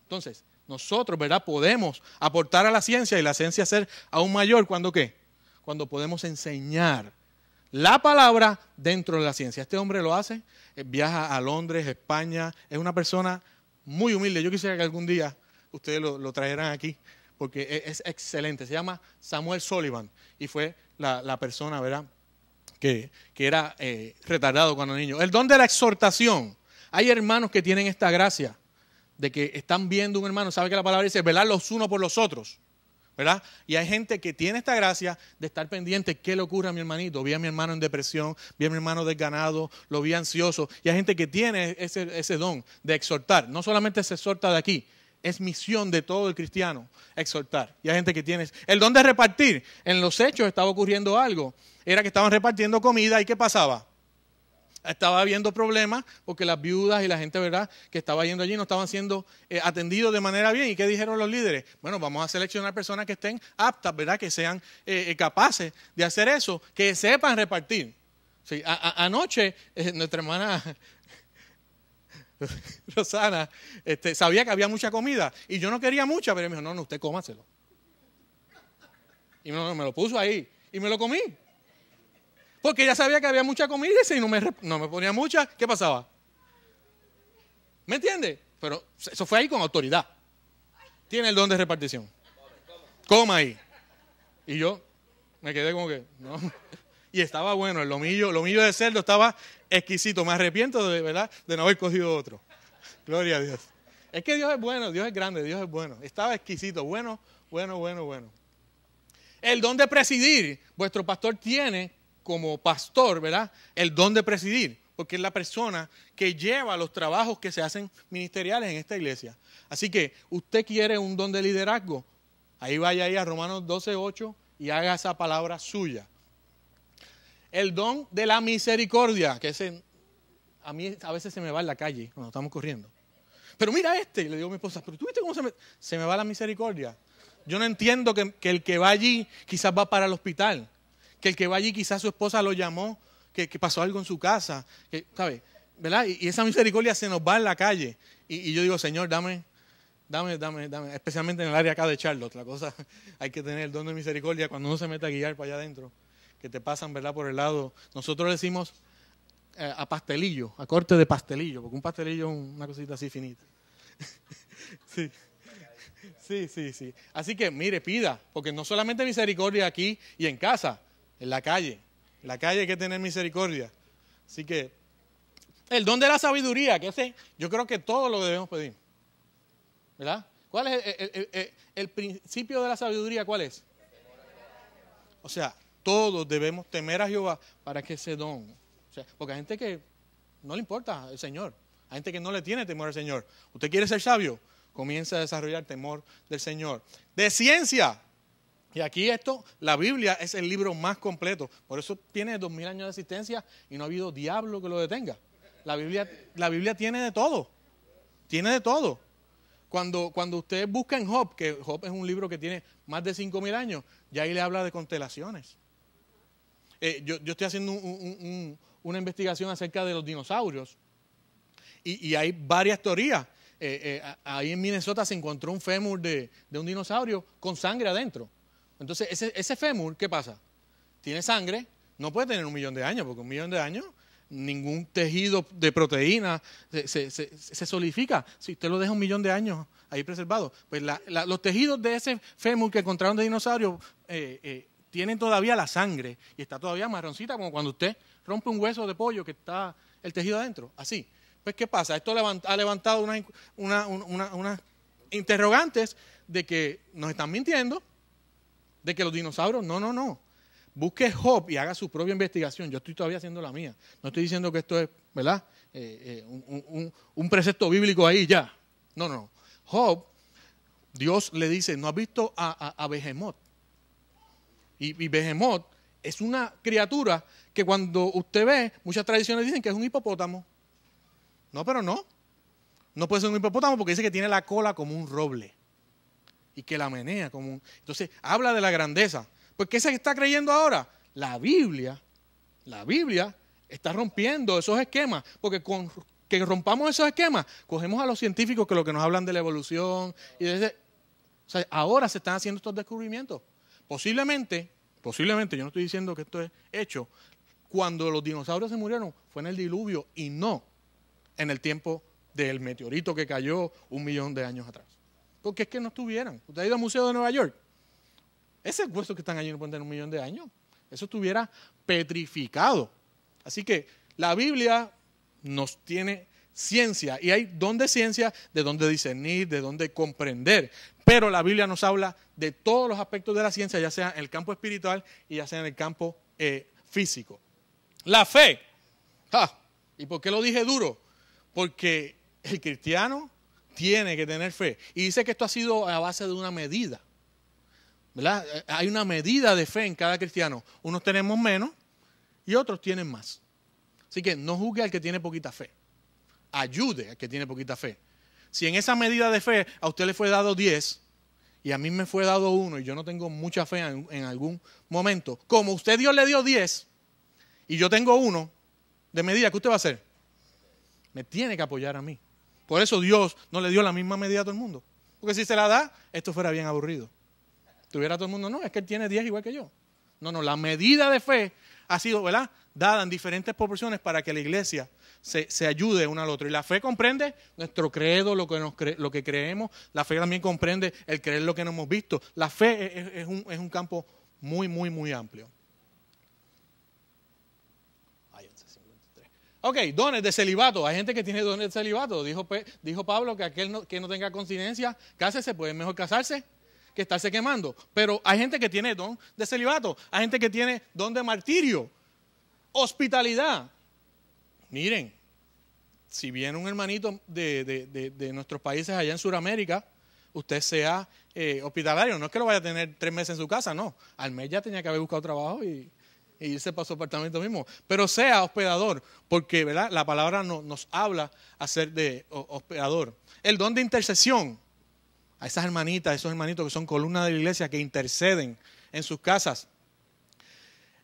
Entonces, nosotros, ¿verdad?, podemos aportar a la ciencia y la ciencia ser aún mayor. ¿Cuándo qué? Cuando podemos enseñar la palabra dentro de la ciencia. Este hombre lo hace, viaja a Londres, España, es una persona muy humilde. Yo quisiera que algún día ustedes lo trajeran aquí, porque es excelente. Se llama Samuel Sullivan y fue la persona, ¿verdad?, que era retardado cuando niño. El don de la exhortación. Hay hermanos que tienen esta gracia de que están viendo un hermano, sabe que la palabra dice velar los unos por los otros, ¿verdad? Y hay gente que tiene esta gracia de estar pendiente, ¿qué le ocurre a mi hermanito? Vi a mi hermano en depresión, vi a mi hermano desganado, lo vi ansioso. Y hay gente que tiene ese don de exhortar. No solamente se exhorta de aquí, es misión de todo el cristiano exhortar. Y hay gente que tiene el don de repartir. En los hechos estaba ocurriendo algo. Era que estaban repartiendo comida y ¿qué pasaba? Estaba habiendo problemas porque las viudas y la gente, ¿verdad?, que estaba yendo allí no estaban siendo atendidos de manera bien. ¿Y qué dijeron los líderes? Bueno, vamos a seleccionar personas que estén aptas, ¿verdad?, que sean capaces de hacer eso, que sepan repartir. Sí, anoche nuestra hermana Rosana sabía que había mucha comida y yo no quería mucha, pero me dijo, no, usted cómaselo. Y me lo puso ahí y me lo comí. Porque ella sabía que había mucha comida y si no me ponía mucha, ¿qué pasaba? ¿Me entiende? Pero eso fue ahí con autoridad. Tiene el don de repartición. Coma ahí. Y yo me quedé como que, no. Y estaba bueno, el lomillo de cerdo estaba exquisito. Me arrepiento ¿verdad?, de no haber cogido otro. Gloria a Dios. Es que Dios es bueno, Dios es grande, Dios es bueno. Estaba exquisito, bueno. El don de presidir. Vuestro pastor tiene como pastor, ¿verdad?, el don de presidir, porque es la persona que lleva los trabajos que se hacen ministeriales en esta iglesia. Así que usted quiere un don de liderazgo, ahí vaya ahí a Romanos 12:8 y haga esa palabra suya. El don de la misericordia, que a mí a veces se me va en la calle cuando estamos corriendo. Pero mira le digo a mi esposa, pero ¿tú viste cómo se me va la misericordia? Yo no entiendo que el que va allí quizás va para el hospital, que el que va allí quizás su esposa lo llamó, que pasó algo en su casa, ¿sabe? ¿Verdad? Y esa misericordia se nos va en la calle. Y yo digo, Señor, dame, especialmente en el área acá de Charlotte. La cosa, hay que tener el don de misericordia cuando uno se mete a guiar para allá adentro. que te pasan, ¿verdad?, por el lado. Nosotros le decimos a pastelillo, a corte de pastelillo, porque un pastelillo es una cosita así finita. Sí. Sí. Así que, mire, pida, porque no solamente misericordia aquí y en casa, en la calle. En la calle hay que tener misericordia. Así que, el don de la sabiduría, yo creo que todo lo debemos pedir. ¿Verdad? ¿Cuál es el principio de la sabiduría? ¿Cuál es? O sea, todos debemos temer a Jehová para que ese don. O sea, porque hay gente que no le importa el Señor. Hay gente que no le tiene temor al Señor. ¿Usted quiere ser sabio? Comienza a desarrollar temor del Señor. De ciencia. Y aquí la Biblia es el libro más completo. Por eso tiene 2000 años de existencia y no ha habido diablo que lo detenga. La Biblia tiene de todo. Tiene de todo. Cuando usted busca en Job, que Job es un libro que tiene más de 5000 años, ya ahí le habla de constelaciones. Yo estoy haciendo una investigación acerca de los dinosaurios y hay varias teorías. Ahí en Minnesota se encontró un fémur de un dinosaurio con sangre adentro. Entonces, ese fémur, ¿qué pasa? Tiene sangre, no puede tener 1.000.000 de años, porque 1.000.000 de años, ningún tejido de proteína se solidifica. Si usted lo deja 1.000.000 de años ahí preservado, pues los tejidos de ese fémur que encontraron de dinosaurio tienen todavía la sangre y está todavía marroncita, como cuando usted rompe un hueso de pollo que está el tejido adentro, así. Pues, ¿qué pasa? Esto ha levantado unas interrogantes de que nos están mintiendo, de que los dinosaurios, no. Busque Job y haga su propia investigación. Yo estoy todavía haciendo la mía. No estoy diciendo que esto es, ¿verdad?, un precepto bíblico ahí ya. No. Job, Dios le dice, ¿no has visto a Behemoth? Y Behemoth es una criatura que cuando usted ve, muchas tradiciones dicen que es un hipopótamo. No, pero no. No puede ser un hipopótamo porque dice que tiene la cola como un roble y que la menea como un... Entonces, habla de la grandeza. Pues, ¿qué se está creyendo ahora? La Biblia está rompiendo esos esquemas, porque con que rompamos esos esquemas, cogemos a los científicos que lo que nos hablan de la evolución y o sea, ahora se están haciendo estos descubrimientos. Posiblemente, yo no estoy diciendo que esto es hecho, cuando los dinosaurios se murieron fue en el diluvio y no en el tiempo del meteorito que cayó 1.000.000 de años atrás. Porque es que no estuvieran. Usted ha ido al Museo de Nueva York. Esos huesos que están allí no pueden tener 1.000.000 de años. Eso estuviera petrificado. Así que la Biblia nos tiene ciencia. Y hay don de ciencia, de dónde discernir, de dónde comprender. Pero la Biblia nos habla de todos los aspectos de la ciencia, ya sea en el campo espiritual y ya sea en el campo físico. La fe. ¿Y por qué lo dije duro? Porque el cristiano tiene que tener fe. Y dice que esto ha sido a base de una medida. ¿Verdad? Hay una medida de fe en cada cristiano. Unos tenemos menos y otros tienen más. Así que no juzgue al que tiene poquita fe. Ayude al que tiene poquita fe. Si en esa medida de fe a usted le fue dado 10 y a mí me fue dado 1 y yo no tengo mucha fe en algún momento, como usted Dios le dio 10 y yo tengo 1 de medida, ¿qué usted va a hacer? Me tiene que apoyar a mí. Por eso Dios no le dio la misma medida a todo el mundo. Porque si se la da, esto fuera bien aburrido. Tuviera todo el mundo, no, es que él tiene 10 igual que yo. No, la medida de fe ha sido, ¿verdad?, dada en diferentes proporciones para que la iglesia se ayude uno al otro. Y la fe comprende nuestro credo, lo que creemos. La fe también comprende el creer lo que no hemos visto. La fe es un campo muy, muy, muy amplio. Ok, dones de celibato. Hay gente que tiene dones de celibato. Dijo Pablo que aquel que no tenga continencia, cásese, pues es mejor casarse que estarse quemando. Pero hay gente que tiene don de celibato. Hay gente que tiene don de martirio. Hospitalidad. Miren, si viene un hermanito de nuestros países allá en Sudamérica, usted sea hospitalario. No es que lo vaya a tener 3 meses en su casa, no. Al mes ya tenía que haber buscado trabajo y irse para su apartamento mismo. Pero sea hospedador, porque, ¿verdad?, la palabra nos habla a ser de hospedador. El don de intercesión. A esas hermanitas, esos hermanitos que son columnas de la iglesia que interceden en sus casas.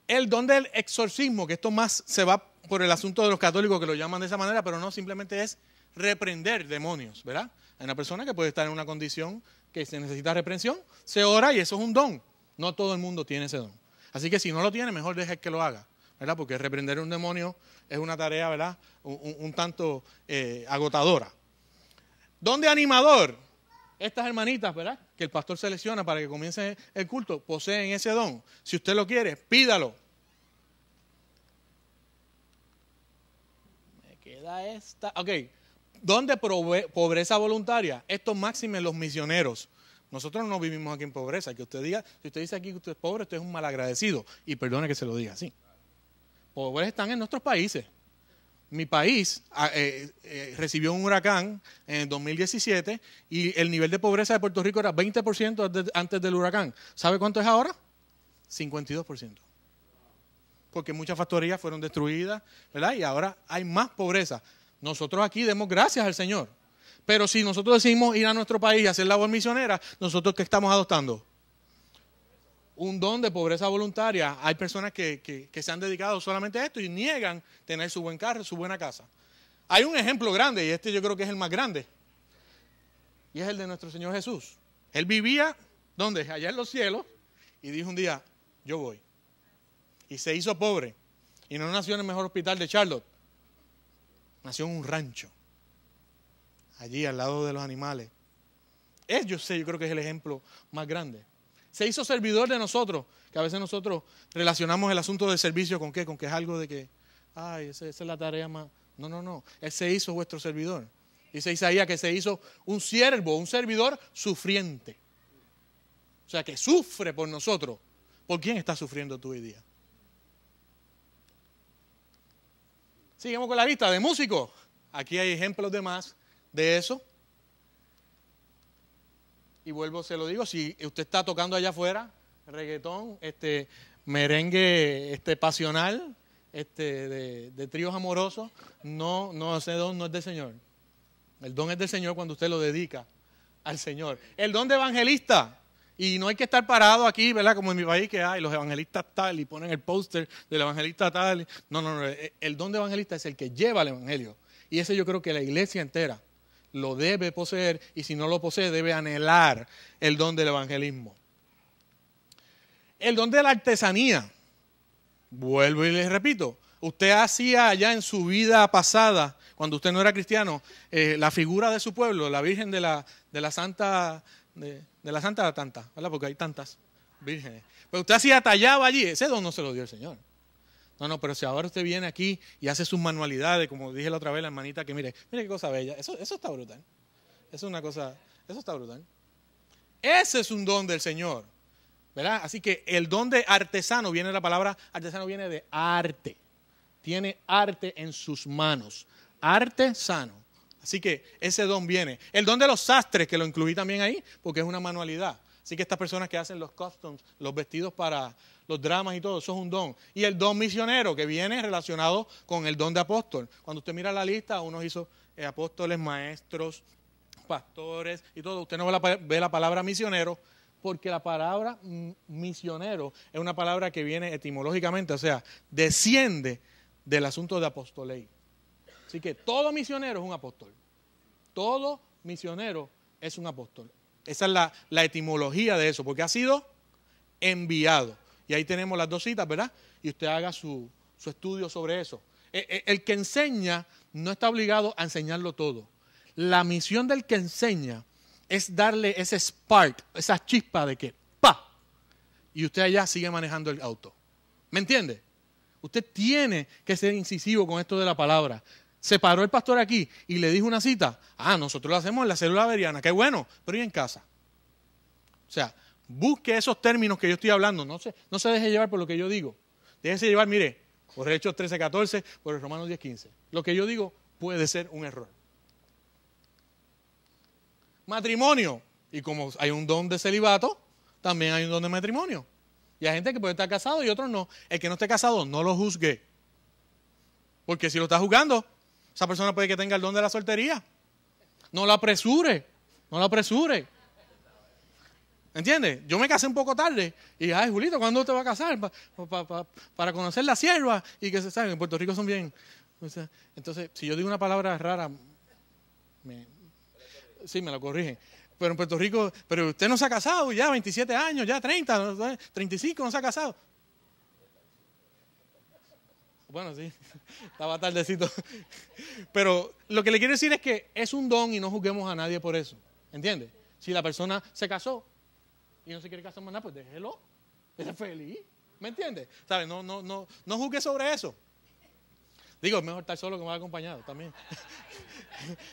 El don del exorcismo, que esto más se va por el asunto de los católicos que lo llaman de esa manera, pero no, simplemente es reprender demonios, ¿verdad? Hay una persona que puede estar en una condición que se necesita reprensión, se ora y eso es un don. No todo el mundo tiene ese don. Así que si no lo tiene, mejor deje que lo haga, ¿verdad? Porque reprender un demonio es una tarea, ¿verdad? Un tanto agotadora. Don de animador. Estas hermanitas, ¿verdad? Que el pastor selecciona para que comience el culto, poseen ese don. Si usted lo quiere, pídalo. Me queda esta. Ok. Don de pobreza voluntaria. Esto máxime los misioneros. Nosotros no vivimos aquí en pobreza. Que usted diga, si usted dice aquí que usted es pobre, usted es un malagradecido. Y perdone que se lo diga así. Pobres están en nuestros países. Mi país recibió un huracán en el 2017 y el nivel de pobreza de Puerto Rico era 20% antes del huracán. ¿Sabe cuánto es ahora? 52%. Porque muchas factorías fueron destruidas, ¿verdad? Y ahora hay más pobreza. Nosotros aquí demos gracias al Señor. Pero si nosotros decidimos ir a nuestro país y hacer labor misionera, ¿nosotros qué estamos adoptando? Un don de pobreza voluntaria. Hay personas que se han dedicado solamente a esto y niegan tener su buen carro, su buena casa. Hay un ejemplo grande, y este yo creo que es el más grande, y es el de nuestro Señor Jesús. Él vivía, ¿dónde? Allá en los cielos, y dijo un día, yo voy. Y se hizo pobre, y no nació en el mejor hospital de Charlotte, nació en un rancho, allí al lado de los animales. Yo creo que es el ejemplo más grande. Se hizo servidor de nosotros, que a veces nosotros relacionamos el asunto del servicio con qué, con que es algo de que, ay, esa es la tarea más. No. Él se hizo vuestro servidor. Dice Isaías que se hizo un siervo, un servidor sufriente. O sea, que sufre por nosotros. ¿Por quién estás sufriendo tú hoy día? Seguimos con la lista de músicos. Aquí hay ejemplos de más de eso. Y vuelvo, se lo digo, si usted está tocando allá afuera, reggaetón, merengue pasional, de tríos amorosos, no, ese don no es del Señor. El don es del Señor cuando usted lo dedica al Señor. El don de evangelista, y no hay que estar parado aquí, ¿verdad? Como en mi país que hay los evangelistas tal, y ponen el póster del evangelista tal. No, el don de evangelista es el que lleva el evangelio. Y ese yo creo que la iglesia entera lo debe poseer, y si no lo posee debe anhelar el don del evangelismo. El don de la artesanía. Vuelvo y les repito, usted hacía allá en su vida pasada, cuando usted no era cristiano, la figura de su pueblo, la Virgen de la Santa, de la Santa Tanta, ¿verdad? Porque hay tantas vírgenes. Pero usted hacía, tallaba allí, ese don no se lo dio el Señor. No, pero si ahora usted viene aquí y hace sus manualidades, como dije la otra vez, la hermanita, que mire qué cosa bella, eso está brutal. Eso está brutal. Ese es un don del Señor, ¿verdad? Así que el don de artesano, la palabra artesano viene de arte. Tiene arte en sus manos. Artesano. Así que ese don viene. El don de los sastres, que lo incluí también ahí, porque es una manualidad. Así que estas personas que hacen los costumes, los vestidos para los dramas y todo, eso es un don. Y el don misionero, que viene relacionado con el don de apóstol. Cuando usted mira la lista, unos hizo apóstoles, maestros, pastores y todo. Usted no ve la palabra misionero, porque la palabra misionero es una palabra que viene etimológicamente, o sea, desciende del asunto de apostolei. Así que todo misionero es un apóstol. Todo misionero es un apóstol. Esa es la etimología de eso, porque ha sido enviado. Y ahí tenemos las dos citas, ¿verdad? Y usted haga su estudio sobre eso. El que enseña no está obligado a enseñarlo todo. La misión del que enseña es darle ese spark, esa chispa de que ¡pa! Y usted allá sigue manejando el auto. ¿Me entiende? Usted tiene que ser incisivo con esto de la palabra. Se paró el pastor aquí y le dijo una cita. Nosotros lo hacemos en la célula averiana. Qué bueno, pero ¿y en casa? O sea, busque esos términos que yo estoy hablando. No se deje llevar por lo que yo digo. Déjese llevar, mire, por Hechos 13:14, por el Romanos 10:15. Lo que yo digo puede ser un error. Matrimonio. Y como hay un don de celibato, también hay un don de matrimonio. Y hay gente que puede estar casado y otros no. El que no esté casado, no lo juzgue. Porque si lo está juzgando, esa persona puede que tenga el don de la soltería. No la apresure. No la apresure. ¿Entiendes? Yo me casé un poco tarde. Y, Julito, ¿cuándo te vas a casar? Para conocer la sierva. Y que se saben, en Puerto Rico son bien. Entonces, si yo digo una palabra rara, sí, me la corrigen. Pero en Puerto Rico, pero usted no se ha casado ya, 27 años, ya 30, 35, no se ha casado. Bueno, sí, estaba tardecito. Pero lo que le quiero decir es que es un don y no juzguemos a nadie por eso. ¿Entiendes? Si la persona se casó y no se quiere casar más nada, pues déjelo. Esté feliz. ¿Me entiendes? ¿Sabes? No juzgue sobre eso. Digo, es mejor estar solo que mal acompañado también.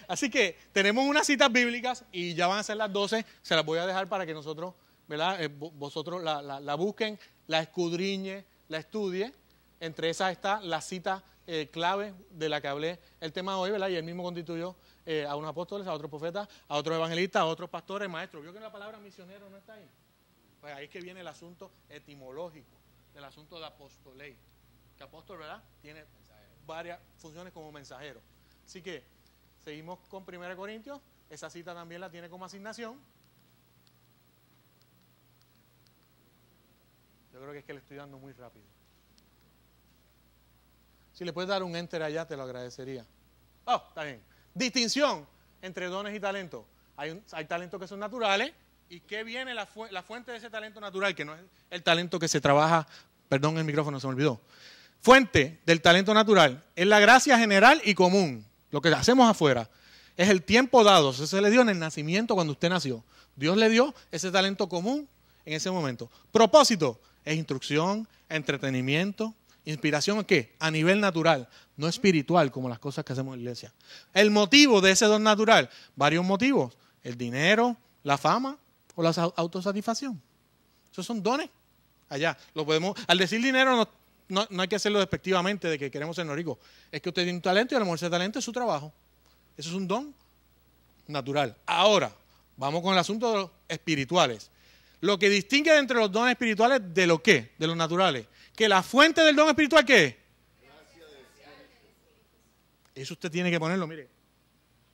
Así que tenemos unas citas bíblicas y ya van a ser las 12. Se las voy a dejar para que nosotros, ¿verdad? Vosotros la busquen, la escudriñe, la estudie. Entre esas está la cita clave de la que hablé el tema de hoy, ¿verdad? Y él mismo constituyó a unos apóstoles, a otros profetas, a otros evangelistas, a otros pastores, maestros. ¿Vio que la palabra misionero no está ahí? Pues ahí es que viene el asunto etimológico, el asunto de apostolei. Que apóstol, ¿verdad? Tiene varias funciones como mensajero. Así que seguimos con 1 Corintios. Esa cita también la tiene como asignación. Yo creo que es que le estoy dando muy rápido. Si le puedes dar un enter allá, te lo agradecería. Oh, está bien. Distinción entre dones y talentos. Hay talentos que son naturales. ¿Y qué viene la fuente de ese talento natural? Que no es el talento que se trabaja. Perdón, el micrófono se me olvidó. Fuente del talento natural es la gracia general y común. Lo que hacemos afuera es el tiempo dado. Eso se le dio en el nacimiento cuando usted nació. Dios le dio ese talento común en ese momento. Propósito es instrucción, entretenimiento, inspiración. ¿Qué? A nivel natural, no espiritual como las cosas que hacemos en la iglesia. El motivo de ese don natural, varios motivos. El dinero, la fama o la autosatisfacción. Esos son dones. Allá, lo podemos, al decir dinero no hay que hacerlo despectivamente de que queremos ser ricos. Es que usted tiene un talento y a lo mejor ese talento es su trabajo. Eso es un don natural. Ahora, vamos con el asunto de los espirituales. Lo que distingue entre los dones espirituales de lo que, de los naturales. Que la fuente del don espiritual, ¿qué es? Eso usted tiene que ponerlo, mire.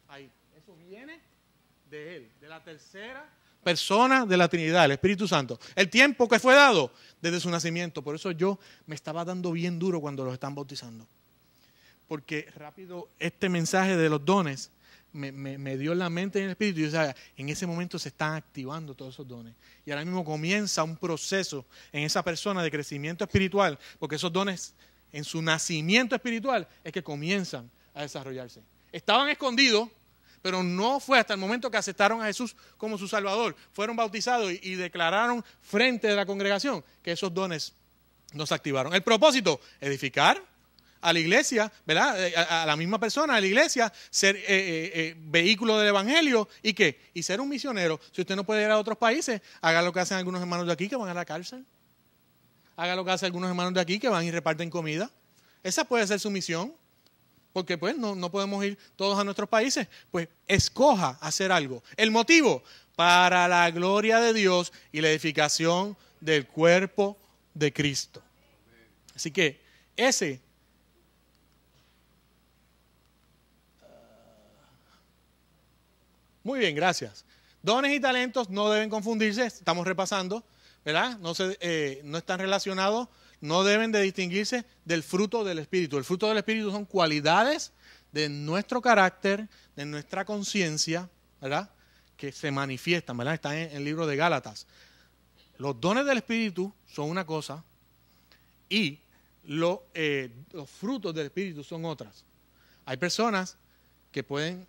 Ahí. Eso viene de Él, de la tercera persona de la Trinidad, el Espíritu Santo. El tiempo que fue dado desde su nacimiento. Por eso yo me estaba dando bien duro cuando los están bautizando. Porque rápido este mensaje de los dones me dio en la mente y en el espíritu. Y yo sabía, en ese momento se están activando todos esos dones. Y ahora mismo comienza un proceso en esa persona de crecimiento espiritual. Porque esos dones en su nacimiento espiritual es que comienzan a desarrollarse. Estaban escondidos. Pero no fue hasta el momento que aceptaron a Jesús como su Salvador. Fueron bautizados y declararon frente de la congregación que esos dones no se activaron. El propósito, edificar a la iglesia, ¿verdad? A la misma persona, a la iglesia, ser vehículo del evangelio. ¿Y qué? Y ser un misionero. Si usted no puede ir a otros países, haga lo que hacen algunos hermanos de aquí que van a la cárcel. Haga lo que hacen algunos hermanos de aquí que van y reparten comida. Esa puede ser su misión. Porque pues no podemos ir todos a nuestros países. Pues escoja hacer algo. El motivo, para la gloria de Dios y la edificación del cuerpo de Cristo. Así que ese... Muy bien, gracias. Dones y talentos no deben confundirse, estamos repasando, ¿verdad? No están relacionados. No deben de distinguirse del fruto del Espíritu. El fruto del Espíritu son cualidades de nuestro carácter, de nuestra conciencia, ¿verdad? Que se manifiestan, ¿verdad? Está en el libro de Gálatas. Los dones del Espíritu son una cosa y los frutos del Espíritu son otras. Hay personas que pueden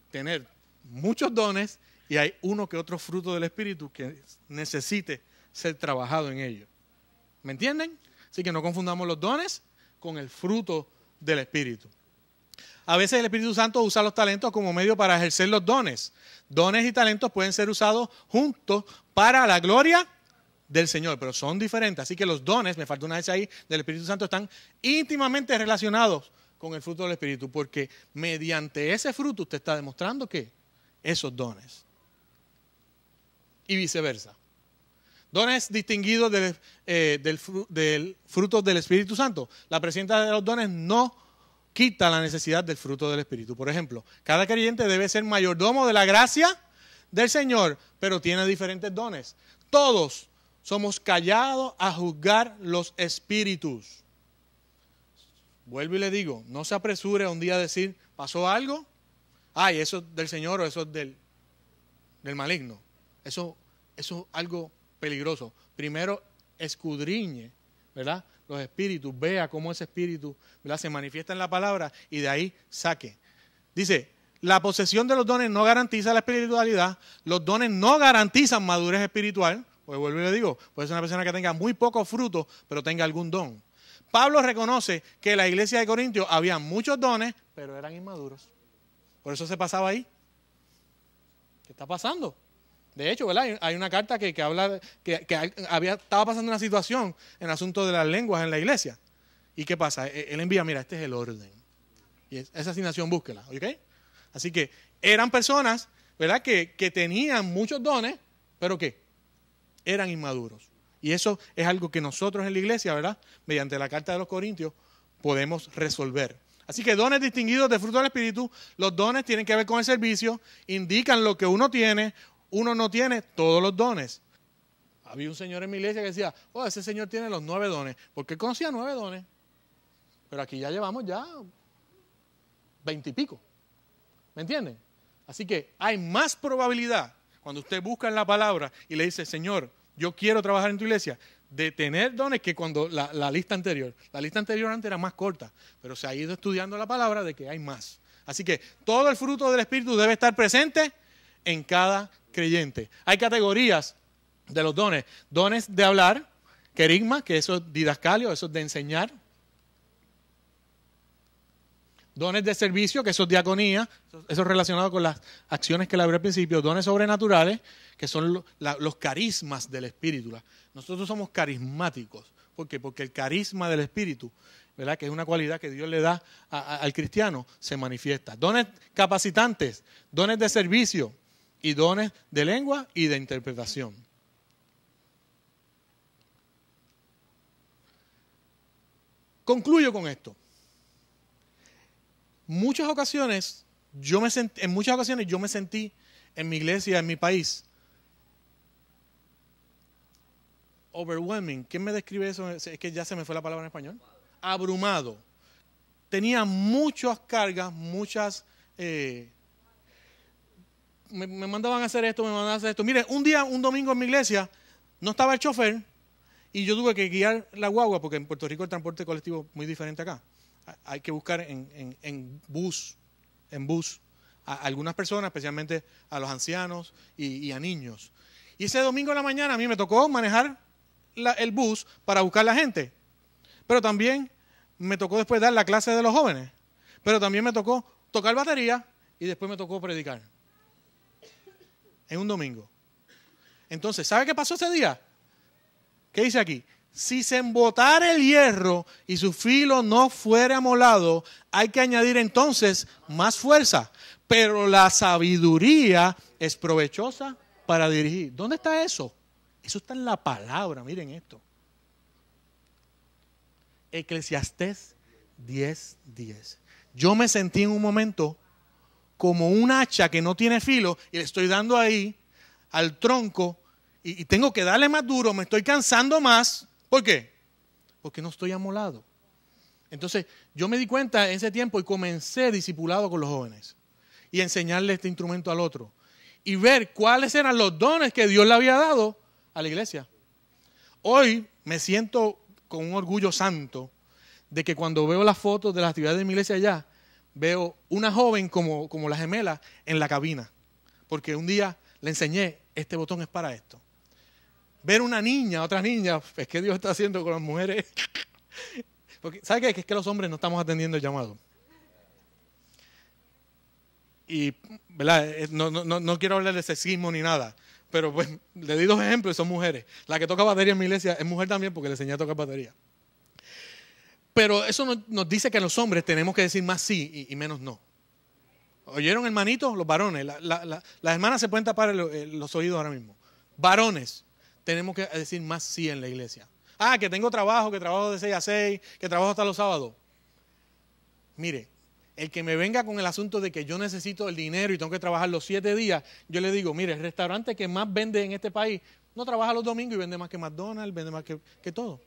tener muchos dones y hay uno que otro fruto del Espíritu que necesite ser trabajado en ellos. ¿Me entienden? Así que no confundamos los dones con el fruto del Espíritu. A veces el Espíritu Santo usa los talentos como medio para ejercer los dones. Dones y talentos pueden ser usados juntos para la gloria del Señor, pero son diferentes. Así que los dones, me falta una vez ahí, del Espíritu Santo están íntimamente relacionados con el fruto del Espíritu, porque mediante ese fruto usted está demostrando que esos dones. Y viceversa. Dones distinguidos del fruto del Espíritu Santo. La presencia de los dones no quita la necesidad del fruto del Espíritu. Por ejemplo, cada creyente debe ser mayordomo de la gracia del Señor, pero tiene diferentes dones. Todos somos callados a juzgar los espíritus. Vuelvo y le digo, no se apresure a un día a decir, ¿pasó algo? Ay, eso es del Señor o eso es del maligno. Eso es algo peligroso. Primero, escudriñe, ¿verdad? los espíritus, vea cómo ese espíritu, ¿verdad?, se manifiesta en la palabra y de ahí saque. Dice, la posesión de los dones no garantiza la espiritualidad, los dones no garantizan madurez espiritual, pues vuelvo y le digo, puede ser una persona que tenga muy poco fruto, pero tenga algún don. Pablo reconoce que en la iglesia de Corintios había muchos dones, pero eran inmaduros. Por eso se pasaba ahí. ¿Qué está pasando? De hecho, ¿verdad? Hay una carta que habla que estaba pasando una situación en el asunto de las lenguas en la iglesia. ¿Y qué pasa? Él envía, mira, este es el orden. Y esa asignación búsquela, ¿ok? Así que eran personas, ¿verdad?, que tenían muchos dones, pero ¿qué? Eran inmaduros. Y eso es algo que nosotros en la iglesia, ¿verdad?, mediante la carta de los Corintios, podemos resolver. Así que dones distinguidos de fruto del Espíritu, los dones tienen que ver con el servicio, indican lo que uno tiene, uno no tiene todos los dones. Había un señor en mi iglesia que decía, oh, ese señor tiene los 9 dones, porque él conocía 9 dones. Pero aquí ya llevamos 20 y pico. ¿Me entienden? Así que hay más probabilidad cuando usted busca en la palabra y le dice, Señor, yo quiero trabajar en tu iglesia, de tener dones que cuando la lista anterior. La lista anterior antes era más corta, pero se ha ido estudiando la palabra de que hay más. Así que todo el fruto del Espíritu debe estar presente en cada creyente. Hay categorías de los dones. Dones de hablar, querigma, que eso es didascalio, eso es de enseñar. Dones de servicio, que eso es diaconía, eso es relacionado con las acciones que le hablé al principio. Dones sobrenaturales, que son los carismas del Espíritu. Nosotros somos carismáticos. ¿Por qué? Porque el carisma del Espíritu, ¿verdad?, que es una cualidad que Dios le da al cristiano, se manifiesta. Dones capacitantes, dones de servicio y dones de lengua y de interpretación. Concluyo con esto. En muchas ocasiones yo me sentí en mi iglesia, en mi país, overwhelming. ¿Quién me describe eso? Es que ya se me fue la palabra en español. Abrumado. Tenía muchas cargas, me mandaban a hacer esto, me mandaban a hacer esto. Mire, un domingo en mi iglesia, no estaba el chofer y yo tuve que guiar la guagua, porque en Puerto Rico el transporte colectivo es muy diferente acá. Hay que buscar en bus a algunas personas, especialmente a los ancianos y a niños. Y ese domingo en la mañana a mí me tocó manejar el bus para buscar a la gente. Pero también me tocó después dar la clase de los jóvenes. Pero también me tocó tocar batería y después me tocó predicar. En un domingo. Entonces, ¿sabe qué pasó ese día? ¿Qué dice aquí? Si se embotara el hierro y su filo no fuera amolado, hay que añadir entonces más fuerza. Pero la sabiduría es provechosa para dirigir. ¿Dónde está eso? Eso está en la palabra, miren esto. Eclesiastés 10:10. Yo me sentí en un momento como un hacha que no tiene filo y le estoy dando ahí al tronco y tengo que darle más duro, me estoy cansando más. ¿Por qué? Porque no estoy amolado. Entonces, yo me di cuenta en ese tiempo y comencé discipulado con los jóvenes y enseñarle este instrumento al otro y ver cuáles eran los dones que Dios le había dado a la iglesia. Hoy me siento con un orgullo santo de que cuando veo las fotos de las actividades de mi iglesia allá, veo una joven como la gemela en la cabina, porque un día le enseñé, este botón es para esto. Ver una niña, otra niña, es que Dios está haciendo con las mujeres. Porque, ¿sabe qué? Que es que los hombres no estamos atendiendo el llamado. Y, ¿verdad? No quiero hablar de sexismo ni nada, pero pues le di 2 ejemplos y son mujeres. La que toca batería en mi iglesia es mujer también porque le enseñé a tocar batería. Pero eso nos dice que los hombres tenemos que decir más sí y menos no. ¿Oyeron, hermanitos? Los varones. Las hermanas se pueden tapar los oídos ahora mismo. Varones. Tenemos que decir más sí en la iglesia. Que tengo trabajo, que trabajo de 6 a 6, que trabajo hasta los sábados. Mire, el que me venga con el asunto de que yo necesito el dinero y tengo que trabajar los 7 días, yo le digo, mire, el restaurante que más vende en este país no trabaja los domingos y vende más que McDonald's, vende más que todo.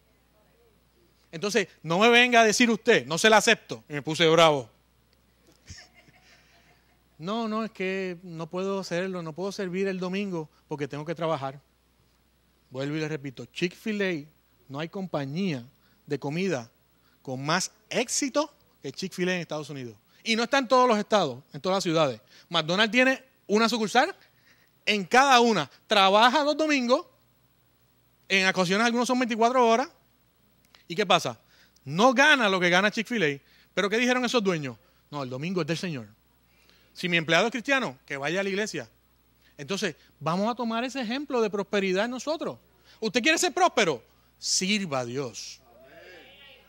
Entonces, no me venga a decir usted, no se la acepto. Y me puse bravo. No, es que no puedo hacerlo, no puedo servir el domingo porque tengo que trabajar. Vuelvo y le repito, Chick-fil-A, no hay compañía de comida con más éxito que Chick-fil-A en Estados Unidos. Y no está en todos los estados, en todas las ciudades. McDonald's tiene una sucursal en cada una. Trabaja los domingos, en ocasiones algunos son 24 horas. ¿Y qué pasa? No gana lo que gana Chick-fil-A. ¿Pero qué dijeron esos dueños? No, el domingo es del Señor. Si mi empleado es cristiano, que vaya a la iglesia. Entonces, vamos a tomar ese ejemplo de prosperidad en nosotros. ¿Usted quiere ser próspero? Sirva a Dios.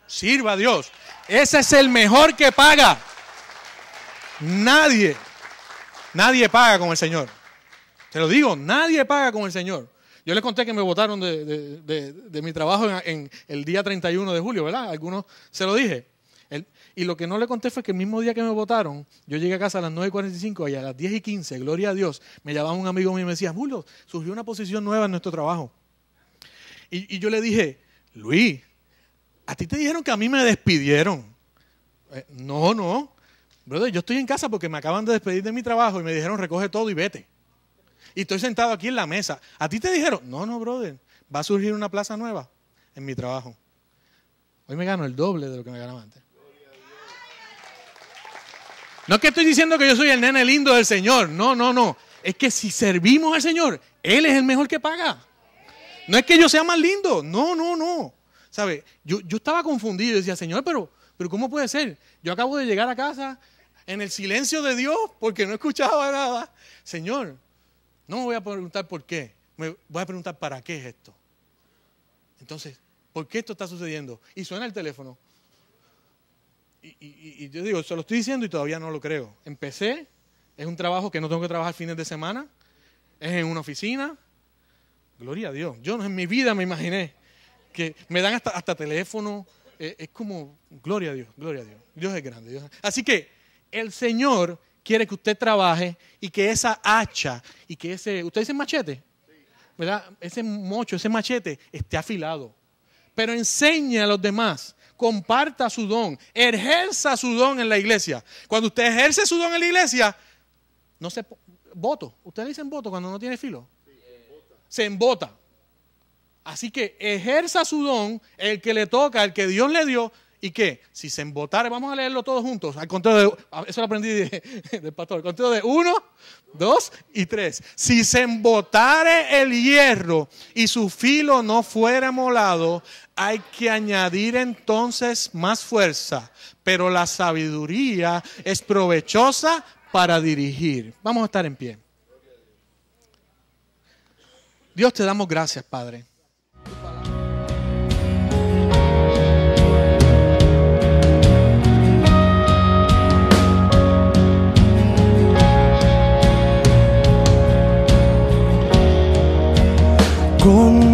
Sirva a Dios. Ese es el mejor que paga. Nadie paga con el Señor. Te lo digo, nadie paga con el Señor. Yo les conté que me votaron de mi trabajo en el día 31 de julio, ¿verdad? Algunos se lo dije. Y lo que no le conté fue que el mismo día que me votaron, yo llegué a casa a las 9:45 y a las 10:15, gloria a Dios, me llamaba un amigo mío y me decía, Julio, surgió una posición nueva en nuestro trabajo. Y yo le dije, Luis, ¿a ti te dijeron que a mí me despidieron? No. Brother, yo estoy en casa porque me acaban de despedir de mi trabajo y me dijeron, recoge todo y vete. Y estoy sentado aquí en la mesa. ¿A ti te dijeron? No, brother, va a surgir una plaza nueva en mi trabajo. Hoy me gano el doble de lo que me ganaba antes. No es que estoy diciendo que yo soy el nene lindo del Señor. No. Es que si servimos al Señor, Él es el mejor que paga. No es que yo sea más lindo. No. ¿Sabe? Yo estaba confundido y decía, Señor, pero ¿cómo puede ser? Yo acabo de llegar a casa en el silencio de Dios porque no escuchaba nada. Señor, no me voy a preguntar por qué. Me voy a preguntar para qué es esto. Entonces, ¿por qué esto está sucediendo? Y suena el teléfono. Y yo digo, se lo estoy diciendo y todavía no lo creo. Empecé, es un trabajo que no tengo que trabajar fines de semana, es en una oficina. Gloria a Dios. Yo en mi vida me imaginé que me dan hasta teléfono. Es como, gloria a Dios. Dios es grande. Así que el Señor quiere que usted trabaje y que esa hacha y que ¿usted dice machete? ¿Verdad? Ese mocho, ese machete esté afilado. Pero enseñe a los demás. Comparta su don, ejerza su don en la iglesia. Cuando usted ejerce su don en la iglesia, no se voto. ¿Ustedes dicen voto cuando no tiene filo? Se embota. Así que ejerza su don, el que le toca, el que Dios le dio. ¿Y qué? Si se embotare, vamos a leerlo todos juntos. Al conteo eso lo aprendí del pastor. Al conteo de 1, 2 y 3. Si se embotare el hierro y su filo no fuera molado, hay que añadir entonces más fuerza. Pero la sabiduría es provechosa para dirigir. Vamos a estar en pie. Dios, te damos gracias, Padre. Con